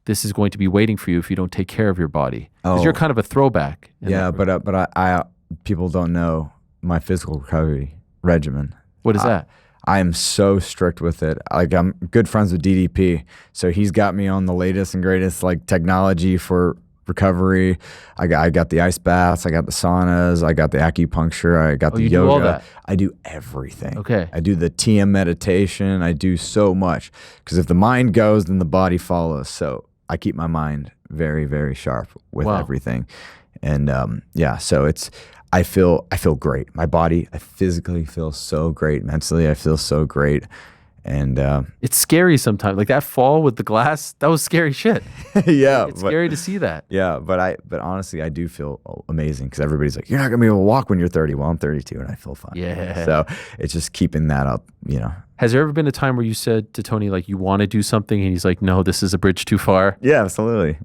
B: this is going to be waiting for you if you don't take care of your body? Because you're kind of a throwback.
A: Yeah, but I people don't know my physical recovery regimen.
B: What is that?
A: I am so strict with it. Like I'm good friends with DDP, so he's got me on the latest and greatest like technology for recovery. I got the ice baths, I got the saunas, I got the acupuncture, I got the yoga.
B: Do all that?
A: I do everything.
B: Okay.
A: I do the TM meditation. I do so much because if the mind goes, then the body follows. So I keep my mind very, very sharp with everything. And so I feel great. My body, I physically feel so great. Mentally, I feel so great. And
B: it's scary sometimes. Like that fall with the glass, that was scary shit.
A: yeah,
B: It's scary to see that.
A: Yeah, but honestly, I do feel amazing because everybody's like, you're not gonna be able to walk when you're 30. Well, I'm 32 and I feel fine.
B: Yeah.
A: So it's just keeping that up,
B: Has there ever been a time where you said to Tony, like, you want to do something and he's like, no, this is a bridge too far?
A: Yeah, absolutely.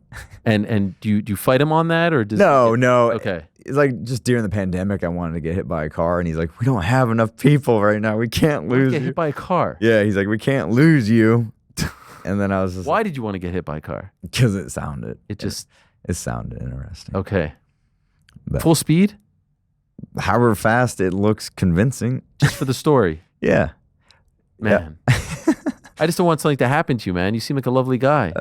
B: And do you fight him on that, or does
A: No.
B: Okay.
A: It's like just during the pandemic, I wanted to get hit by a car, and he's like, we don't have enough people right now. We can't lose
B: Get
A: you.
B: hit by a car.
A: Yeah, he's like, we can't lose you. And then I was just
B: Why did you want to get hit by a car?
A: because it sounded interesting.
B: Okay.
A: But
B: Full speed?
A: however fast it looks convincing.
B: Just for the story.
A: Yeah.
B: Man. I just don't want something to happen to you, man. You seem like a lovely guy.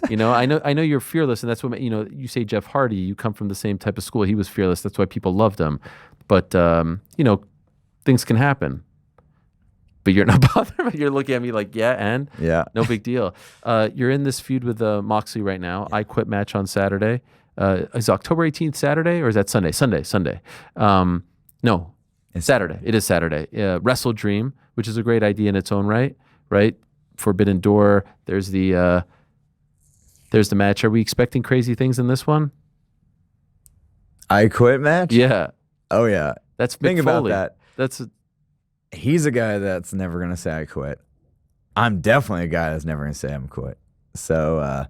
B: I know you're fearless, and that's what, you say Jeff Hardy, you come from the same type of school. He was fearless. That's why people loved him. But, things can happen. But you're not bothered. You're looking at me like, yeah, no big deal. You're in this feud with Moxley right now. I Quit match on Saturday. Is October 18th Saturday, or is that Sunday? Sunday. No, it's Saturday. It is Saturday. Wrestle Dream, which is a great idea in its own right? Forbidden Door. There's the match. Are we expecting crazy things in this one?
A: I Quit match?
B: Yeah.
A: Oh, yeah.
B: That's Mick
A: Think about
B: Foley.
A: that. He's a guy that's never going to say I quit. I'm definitely a guy that's never going to say I'm quit. So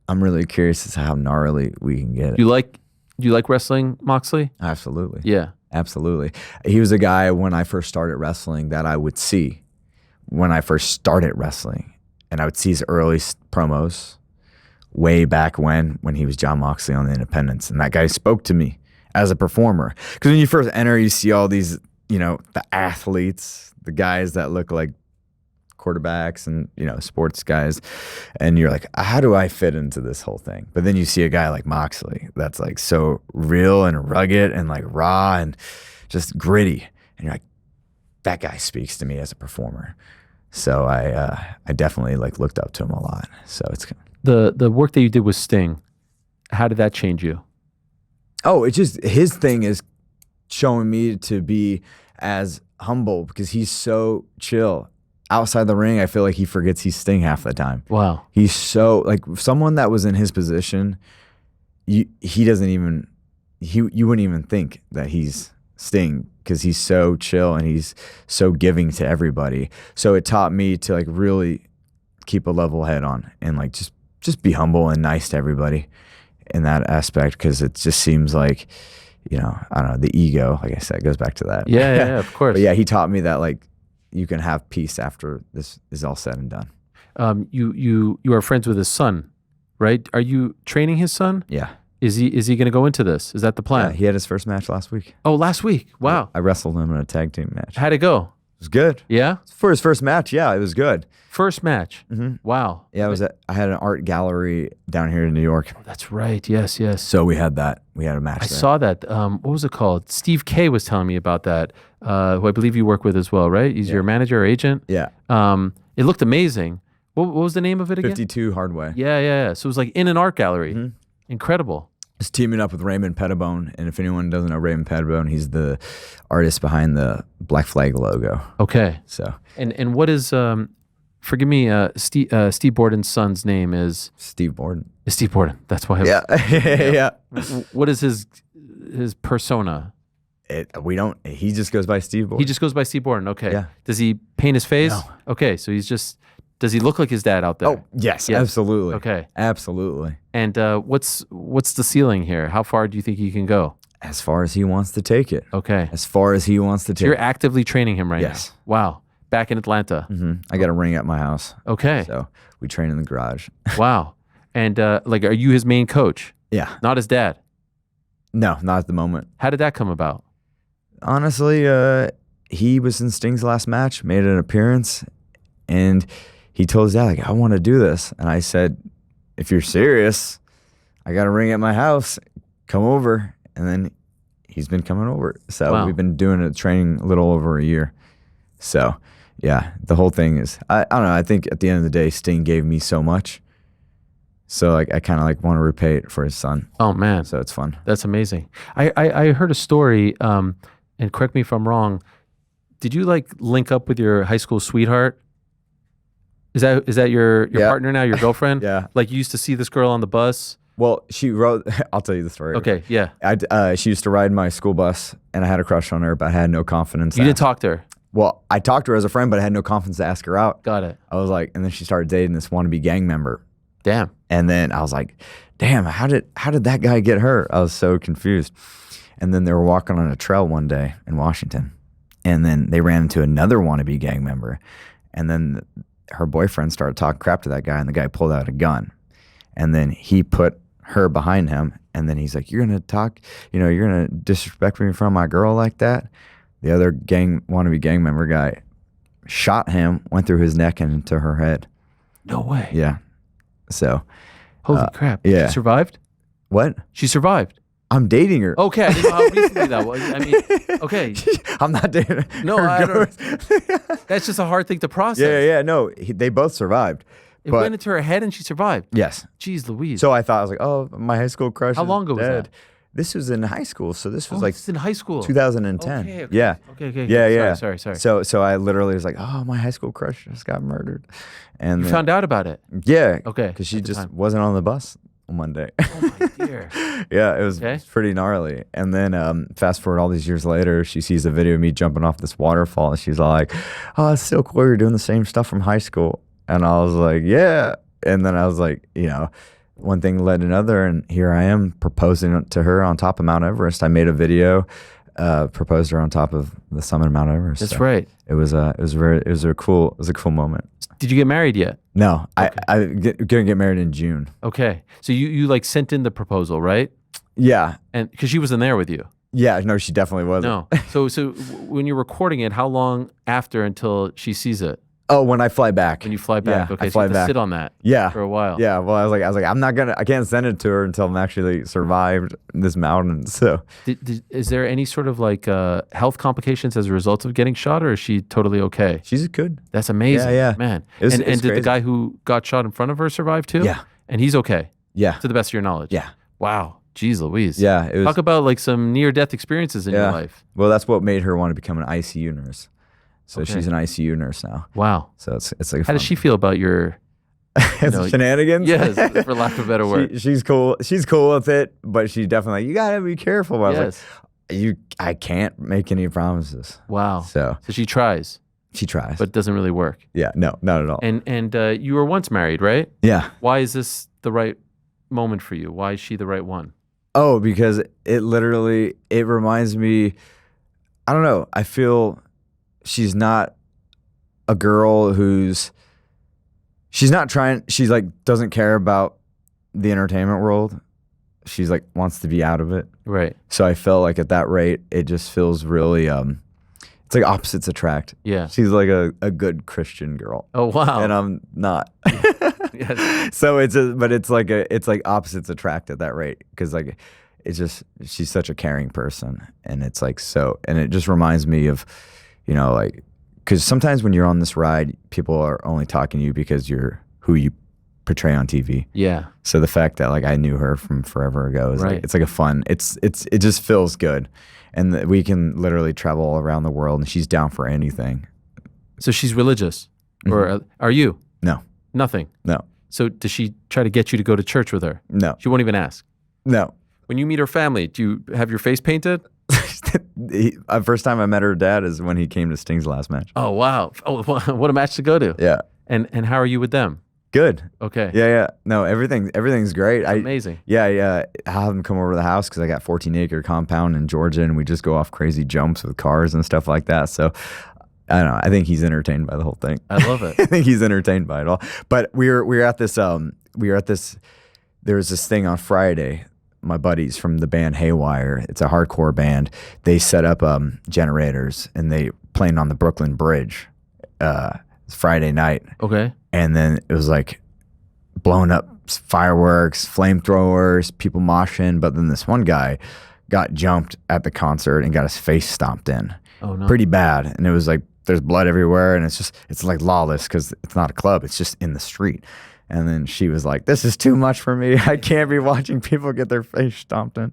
A: I'm really curious as to how gnarly we can get it.
B: Do you like wrestling, Moxley?
A: Absolutely.
B: Yeah.
A: Absolutely. He was a guy when I first started wrestling that I would see when I first started wrestling. And I would see his early promos way back when he was John Moxley on the Independents. And that guy spoke to me as a performer. Because when you first enter, you see all these, the athletes, the guys that look like quarterbacks and, sports guys. And you're like, how do I fit into this whole thing? But then you see a guy like Moxley that's like so real and rugged and like raw and just gritty. And you're like, that guy speaks to me as a performer. So I definitely looked up to him a lot. So it's
B: the work that you did with Sting. How did that change you?
A: Oh, it's just his thing is showing me to be as humble because he's so chill. Outside the ring, I feel like he forgets he's Sting half the time.
B: Wow.
A: He's so someone that was in his position, you wouldn't even think that he's Sting because he's so chill and he's so giving to everybody. So it taught me to really keep a level head on and just be humble and nice to everybody in that aspect because it just seems like, I don't know, the ego, like I said, goes back to that.
B: Yeah, of course.
A: But yeah, he taught me that you can have peace after this is all said and done.
B: You are friends with his son, right? Are you training his son?
A: Yeah.
B: Is he going to go into this? Is that the plan?
A: Yeah, he had his first match last week.
B: Oh, last week. Wow.
A: I wrestled him in a tag team match.
B: How'd it go?
A: It was good.
B: Yeah?
A: For his first match, yeah, it was good.
B: First match.
A: Mm-hmm.
B: Wow.
A: Yeah, I had an art gallery down here in New York.
B: Oh, that's right. Yes.
A: So we had that. We had a match
B: I
A: there.
B: saw that. What was it called? Steve K was telling me about that, who I believe you work with as well, right? He's your manager or agent?
A: Yeah.
B: It looked amazing. What was the name of it again?
A: 52 Hardway.
B: Yeah. So it was in an art gallery. Mm-hmm. Incredible.
A: Just teaming up with Raymond Pettibone. And if anyone doesn't know Raymond Pettibone, he's the artist behind the Black Flag logo.
B: Okay.
A: So.
B: And what is, forgive me, Steve Borden's son's name is?
A: Steve Borden.
B: Steve Borden. That's why.
A: Yeah.
B: What is his persona?
A: He just goes by Steve Borden.
B: He just goes by Steve Borden. Okay.
A: Yeah.
B: Does he paint his face?
A: No.
B: Okay. So does he look like his dad out there?
A: Oh, yes. Absolutely.
B: Okay.
A: Absolutely.
B: And what's the ceiling here? How far do you think he can go?
A: As far as he wants to take it.
B: Okay.
A: As far as he wants to take it.
B: You're actively training him right now?
A: Yes.
B: Wow. Back in Atlanta?
A: Mm-hmm. I got a ring at my house.
B: Okay.
A: So we train in the garage.
B: Wow. And are you his main coach?
A: Yeah.
B: Not his dad?
A: No, not at the moment.
B: How did that come about?
A: Honestly, he was in Sting's last match, made an appearance, and he told his dad, I want to do this. And I said, if you're serious, I got a ring at my house. Come over. And then he's been coming over. So we've been doing it, training a little over a year. So, yeah, the whole thing is, I don't know, I think at the end of the day, Sting gave me so much So like I kind of like want to repay it for his son.
B: Oh man,
A: So it's fun.
B: that's amazing. I heard a story, and correct me if I'm wrong. Did you like link up with your high school sweetheart? Is that your
A: Yeah.
B: partner now, your girlfriend?
A: Yeah.
B: Like you used to see this girl on the bus.
A: Well, she wrote. I'll tell you the story.
B: Okay, yeah.
A: She used to ride my school bus, and I had a crush on her, but I had no confidence.
B: You didn't talk to her.
A: Well, I talked to her as a friend, but I had no confidence to ask her out.
B: Got it.
A: I was like, and then she started dating this wannabe gang member,
B: Damn.
A: and then I was like, damn, how did that guy get her? I was so confused. And then they were walking on a trail one day in Washington, and then they ran into another wannabe gang member, and then her boyfriend started talking crap to that guy, and the guy pulled out a gun, and then he put her behind him, and then he's like, you're gonna talk, you're gonna disrespect me in front of my girl like that? The other wannabe gang member guy shot him, went through his neck and into her head.
B: No way.
A: Yeah. So
B: Holy crap.
A: yeah.
B: She survived?
A: what?
B: She survived.
A: I'm dating her.
B: Okay, I didn't know how recently that was. I mean, okay.
A: I'm not dating her.
B: No, I don't. That's just a hard thing to process.
A: Yeah. No, they both survived.
B: It
A: But
B: went into her head and she survived.
A: yes.
B: Jeez Louise.
A: So I thought, I was like, oh, my high school crush
B: How
A: is
B: long ago was
A: dead.
B: that?
A: This was in high school. So this was
B: Oh,
A: like
B: this is in high school.
A: 2010.
B: Okay.
A: Yeah.
B: Okay.
A: Yeah.
B: Sorry.
A: So I literally was like, oh, my high school crush just got murdered. And
B: You
A: then-
B: found out about it.
A: yeah.
B: Okay,
A: Because she
B: at the
A: just
B: time.
A: wasn't on the bus on Monday.
B: Oh my dear.
A: Yeah, it was
B: Okay.
A: pretty gnarly. And then fast forward all these years later, she sees a video of me jumping off this waterfall, and she's like, oh, it's so cool. You're doing the same stuff from high school. And I was like, yeah. And then I was like, one thing led to another, and here I am proposing to her on top of Mount Everest. I made a video, proposed her on top of the summit of Mount Everest.
B: That's
A: So
B: right.
A: It was a cool moment.
B: Did you get married yet?
A: No, I'm gonna get married in June.
B: Okay. So you like sent in the proposal, right?
A: Yeah.
B: And because she wasn't there with you.
A: Yeah, no, she definitely wasn't.
B: No. So when you're recording it, how long after until she sees it?
A: Oh, when I fly back.
B: When you fly back?
A: Yeah,
B: Okay.
A: I
B: So
A: fly
B: you have to
A: back.
B: sit on that
A: Yeah.
B: for a while.
A: Yeah, well, I was like, I can't send it to her until I'm actually survived this mountain. So
B: Is there any sort of like health complications as a result of getting shot, or is she totally okay?
A: she's good.
B: That's amazing.
A: Yeah.
B: Man.
A: It's
B: and did the
A: crazy.
B: guy who got shot in front of her survive too?
A: Yeah.
B: And he's okay,
A: Yeah,
B: to the best of your knowledge?
A: yeah,
B: Wow. Jeez Louise.
A: yeah. It was.
B: Talk about like some near-death experiences in your life.
A: Well, that's what made her want to become an ICU nurse. So
B: Okay.
A: she's an ICU nurse now.
B: Wow.
A: So it's like
B: How does she feel about your
A: shenanigans?
B: yes, for lack of a better word?
A: She's cool. She's cool with it, but she's definitely like, you gotta be careful. I was
B: Yes.
A: like, I can't make any promises.
B: Wow.
A: So
B: So she tries,
A: she tries,
B: but doesn't really work.
A: yeah, no, not at all.
B: And you were once married, right?
A: Yeah.
B: Why is this the right moment for you? Why is she the right one?
A: Oh, because it reminds me, I don't know, I feel she's not a girl she's like doesn't care about the entertainment world. She's like wants to be out of it.
B: Right.
A: So I felt like at that rate, it just feels really, it's like opposites attract.
B: Yeah.
A: She's like a good Christian girl.
B: Oh wow.
A: And I'm not.
B: Yes.
A: So it's like opposites attract at that rate, because like it's just she's such a caring person, and it's like and it just reminds me of, like, because sometimes when you're on this ride, people are only talking to you because you're who you portray on TV.
B: Yeah.
A: So the fact that like I knew her from forever ago is
B: Right.
A: like, it's like a fun. It just feels good, and that we can literally travel all around the world, and she's down for anything.
B: So she's religious, or are you?
A: No,
B: Nothing.
A: no,
B: So does she try to get you to go to church with her?
A: no,
B: She won't even ask.
A: no.
B: When you meet her family, do you have your face painted?
A: First time I met her dad is when he came to Sting's last match.
B: Oh wow! Oh, what a match to go to.
A: Yeah,
B: And how are you with them?
A: good.
B: Okay.
A: Yeah. No, everything's great.
B: Amazing.
A: Yeah. I have him come over to the house because I got 14-acre compound in Georgia, and we just go off crazy jumps with cars and stuff like that. So I don't know. I think he's entertained by the whole thing.
B: I love it.
A: I think he's entertained by it all. But we were at this. There was this thing on Friday. My buddies from the band Haywire, it's a hardcore band. They set up generators, and they playing on the Brooklyn Bridge Friday night.
B: Okay.
A: And then it was like blowing up fireworks, flamethrowers, people moshing. But then this one guy got jumped at the concert and got his face stomped in.
B: Oh no.
A: Pretty bad. And it was like there's blood everywhere, and it's like lawless because it's not a club. It's just in the street. And then she was like, "This is too much for me. I can't be watching people get their face stomped in."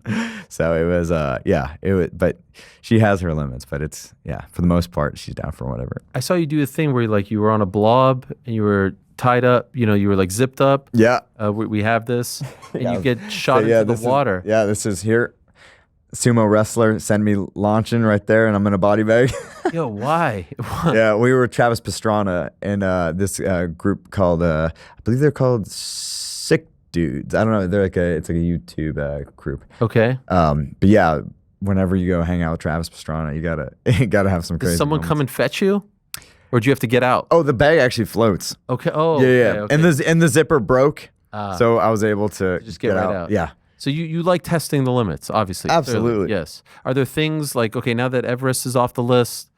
A: So it was, it was. But she has her limits. But it's, for the most part, she's down for whatever.
B: I saw you do a thing where you were on a blob and you were tied up. You were like zipped up.
A: Yeah.
B: We have this, and you get shot into the water.
A: This is here. Sumo wrestler send me launching right there, and I'm in a body bag.
B: Yo, why?
A: Yeah, we were Travis Pastrana and this group called I believe they're called Sick Dudes. I don't know. They're it's like a YouTube group.
B: Okay.
A: But yeah, whenever you go hang out with Travis Pastrana, you gotta have some crazy.
B: Does someone
A: moments.
B: come and fetch you, or do you have to get out?
A: Oh, the bag actually floats.
B: Okay. Oh,
A: yeah.
B: Okay.
A: And the zipper broke, so I was able to
B: just get right out.
A: Yeah.
B: So you like testing the limits, obviously.
A: Absolutely.
B: Clearly. Yes. Are there things like, okay, now that Everest is off the list,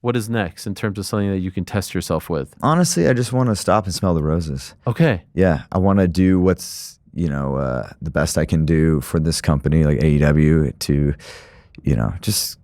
B: what is next in terms of something that you can test yourself with?
A: Honestly, I just want to stop and smell the roses.
B: Okay.
A: Yeah, I want to do what's the best I can do for this company, like AEW, to just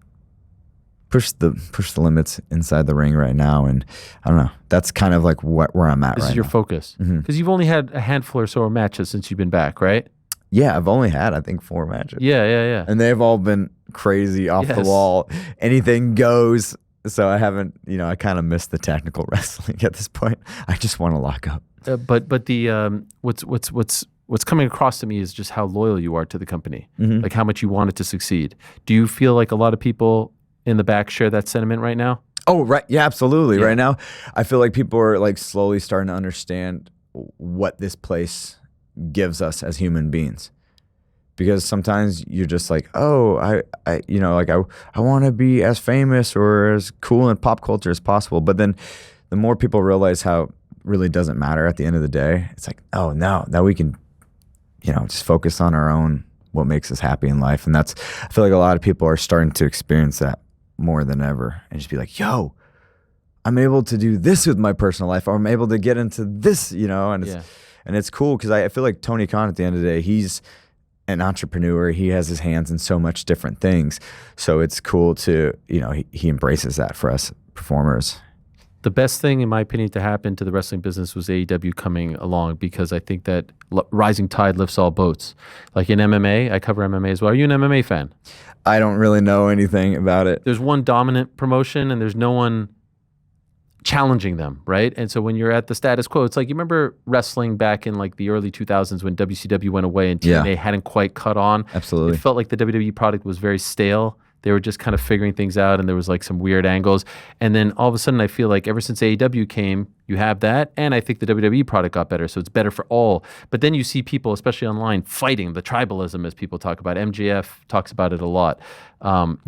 A: push the limits inside the ring right now. And I don't know, that's kind of like where I'm at.
B: This is your focus, because you've only had a handful or so of matches since you've been back, right?
A: Yeah, I've only had, I think, 4 matches.
B: Yeah.
A: And they've all been crazy, off the wall. Anything goes. So I haven't, I kind of missed the technical wrestling at this point. I just want to lock up.
B: But the what's coming across to me is just how loyal you are to the company, like how much you want it to succeed. Do you feel like a lot of people in the back share that sentiment right now?
A: Oh, right. Yeah, absolutely. Yeah. Right now, I feel like people are like slowly starting to understand what this place gives us as human beings, because sometimes you're just like, oh, I want to be as famous or as cool in pop culture as possible. But then the more people realize how it really doesn't matter at the end of the day, it's like, oh no, now we can, just focus on our own, what makes us happy in life. And I feel like a lot of people are starting to experience that more than ever, and just be like, yo, I'm able to do this with my personal life, or I'm able to get into this, and it's cool, because I feel like Tony Khan, at the end of the day, he's an entrepreneur. He has his hands in so much different things. So it's cool to, he embraces that for us performers.
B: The best thing, in my opinion, to happen to the wrestling business was AEW coming along, because I think that rising tide lifts all boats. Like in MMA, I cover MMA as well. Are you an MMA fan?
A: I don't really know anything about it.
B: There's one dominant promotion and there's no one challenging them, right? And so when you're at the status quo, it's like, you remember wrestling back in like the early 2000s when WCW went away and TNA hadn't quite caught on.
A: Absolutely.
B: It felt like the WWE product was very stale. They were just kind of figuring things out, and there was like some weird angles. And then all of a sudden, I feel like ever since AEW came, you have that. And I think the WWE product got better, so it's better for all. But then you see people, especially online, fighting the tribalism, as people talk about. MJF talks about it a lot.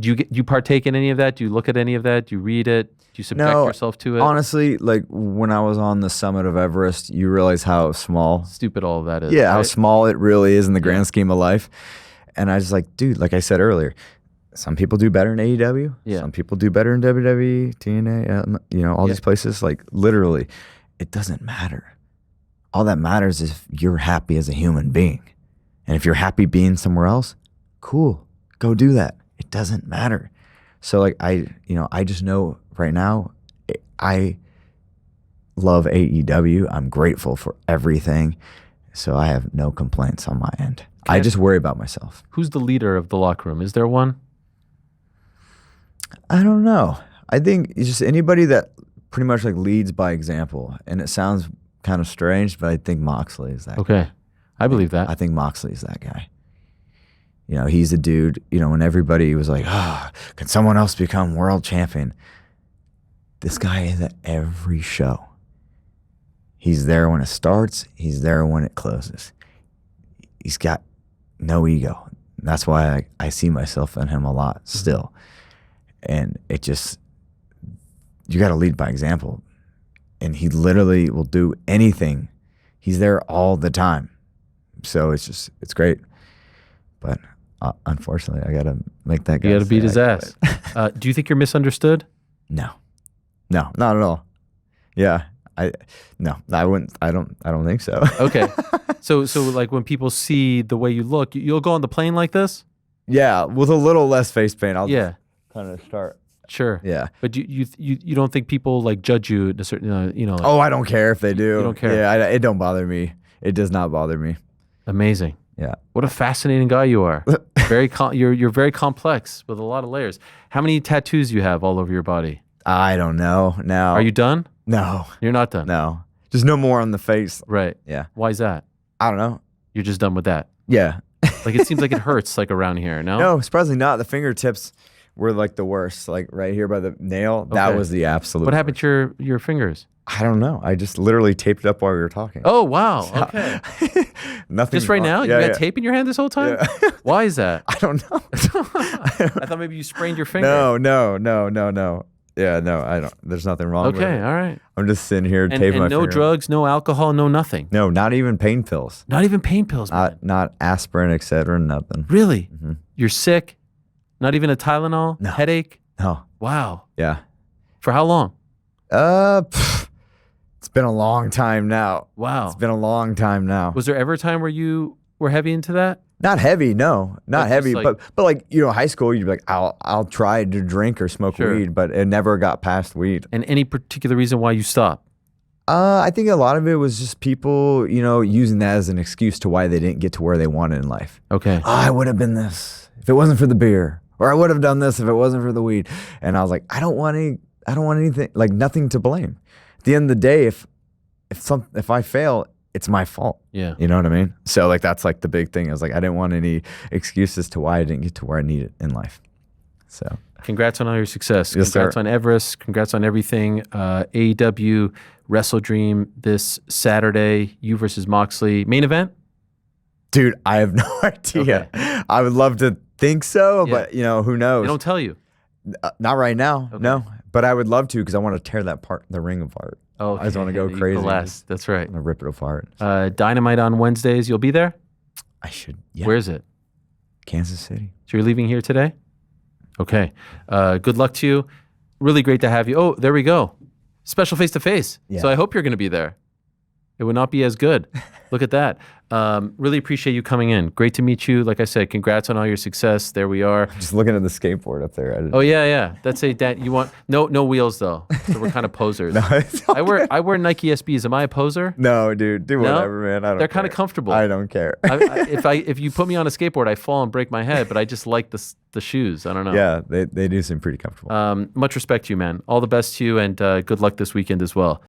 B: Do you partake in any of that? Do you look at any of that? Do you read it? Do you subject yourself to it?
A: Honestly, like when I was on the summit of Everest, you realize how
B: stupid all of that is.
A: Yeah,
B: right?
A: how small it really is in the grand scheme of life. And I was like, dude, like I said earlier, some people do better in AEW.
B: Yeah.
A: Some people do better in WWE, TNA, all these places. Like literally, it doesn't matter. All that matters is if you're happy as a human being. And if you're happy being somewhere else, cool, go do that. It doesn't matter. So like I just know right now, I love AEW. I'm grateful for everything. So I have no complaints on my end. I just worry about myself.
B: Who's the leader of the locker room? Is there one?
A: I don't know. I think it's just anybody that pretty much like leads by example. And it sounds kind of strange, but I think Moxley is that guy.
B: I believe that.
A: I think Moxley is that guy. He's a dude, when everybody was like, can someone else become world champion? This guy is at every show. He's there when it starts. He's there when it closes. He's got no ego. That's why I see myself in him a lot still. And it just, you got to lead by example. And he literally will do anything. He's there all the time. So it's great. But unfortunately, I got to make that guy.
B: You got to beat his ass. Do you think you're misunderstood?
A: No, not at all. Yeah. I wouldn't. I don't think so.
B: Okay. So like when people see the way you look, you'll go on the plane like this?
A: Yeah, with a little less face paint. I'll just kind of start
B: Sure.
A: Yeah.
B: But you don't think people like judge you in a certain, like,
A: Oh, I don't care if they do.
B: You don't care.
A: Yeah, it don't bother me. It does not bother me.
B: Amazing.
A: Yeah.
B: What a fascinating guy you are. You're very complex with a lot of layers. How many tattoos you have all over your body?
A: I don't know. No.
B: Are you done?
A: No.
B: You're not done.
A: No. Just no more on the face.
B: Right.
A: Yeah.
B: Why is that?
A: I don't know.
B: You're just done with that.
A: Yeah.
B: Like it seems like it hurts like around here. No.
A: No, surprisingly not. The fingertips were like the worst. Like right here by the nail. That
B: Okay.
A: was the absolute.
B: What happened to your fingers?
A: I don't know. I just literally taped it up while we were talking.
B: Oh wow. Okay.
A: Nothing.
B: Just right now? You got tape in your hand this whole time?
A: Yeah.
B: Why is that?
A: I don't know.
B: I thought maybe you sprained your finger.
A: No. Yeah, no, I don't. There's nothing wrong with it.
B: Okay, all right.
A: I'm just sitting here taping
B: And
A: my
B: no
A: finger.
B: drugs, no alcohol, no nothing.
A: No, not even pain pills.
B: Not even pain pills, man.
A: Not aspirin, etc. Nothing.
B: Really?
A: Mm-hmm.
B: You're sick? Not even a Tylenol?
A: No.
B: Headache?
A: No.
B: Wow.
A: Yeah.
B: For how long?
A: It's been a long time now.
B: Wow.
A: It's been a long time now.
B: Was there ever a time where you were heavy into that?
A: Not heavy, no, not
B: Like,
A: heavy,
B: just like-
A: but like high school, you'd be like, I'll try to drink or smoke
B: Sure.
A: weed, but it never got past weed.
B: And any particular reason why you stopped?
A: I think a lot of it was just people, using that as an excuse to why they didn't get to where they wanted in life.
B: Okay.
A: I would have been this if it wasn't for the beer, or I would have done this if it wasn't for the weed. And I was like, I don't want anything, like nothing to blame. At the end of the day, if I fail, it's my fault.
B: Yeah.
A: You know what I mean? So like that's like the big thing. I was like, I didn't want any excuses to why I didn't get to where I needed in life. So
B: Congrats on all your success.
A: Yes,
B: Congrats
A: sir.
B: on Everest. Congrats on everything. AEW Wrestle Dream this Saturday. You versus Moxley. Main event?
A: dude, I have no idea.
B: Okay.
A: I would love to think so,
B: Yeah.
A: but who knows?
B: They don't tell you.
A: Not right now.
B: Okay.
A: No. But I would love to because I want to tear the ring apart.
B: Oh,
A: I just want to go crazy.
B: That's right.
A: I'm gonna rip it apart.
B: Dynamite on Wednesdays. You'll be there?
A: I should. Yeah.
B: Where is it?
A: Kansas City.
B: So you're leaving here today? Okay. Good luck to you. Really great to have you. Oh, there we go. Special face-to-face.
A: Yeah.
B: So I hope you're going to be there. It would not be as good. Look at that. Really appreciate you coming in. Great to meet you. Like I said, congrats on all your success. There we are.
A: Just looking at the skateboard up there.
B: Oh yeah. That's that you want no wheels though. So we're kind of posers.
A: No, it's all
B: I wear Nike SBs. Am I a poser?
A: No, dude. Do
B: No?
A: whatever, man. I don't
B: They're kind of
A: care.
B: comfortable.
A: I don't care.
B: If you put me on a skateboard, I fall and break my head. But I just like the shoes. I don't know.
A: Yeah, they do seem pretty comfortable.
B: Much respect to you, man. All the best to you, and good luck this weekend as well.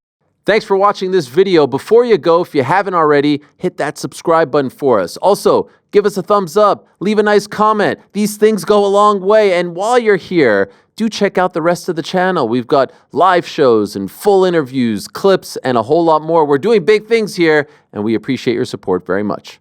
B: Thanks for watching this video. Before you go, if you haven't already, hit that subscribe button for us. Also, give us a thumbs up, leave a nice comment. These things go a long way. And while you're here, do check out the rest of the channel. We've got live shows and full interviews, clips, and a whole lot more. We're doing big things here, and we appreciate your support very much.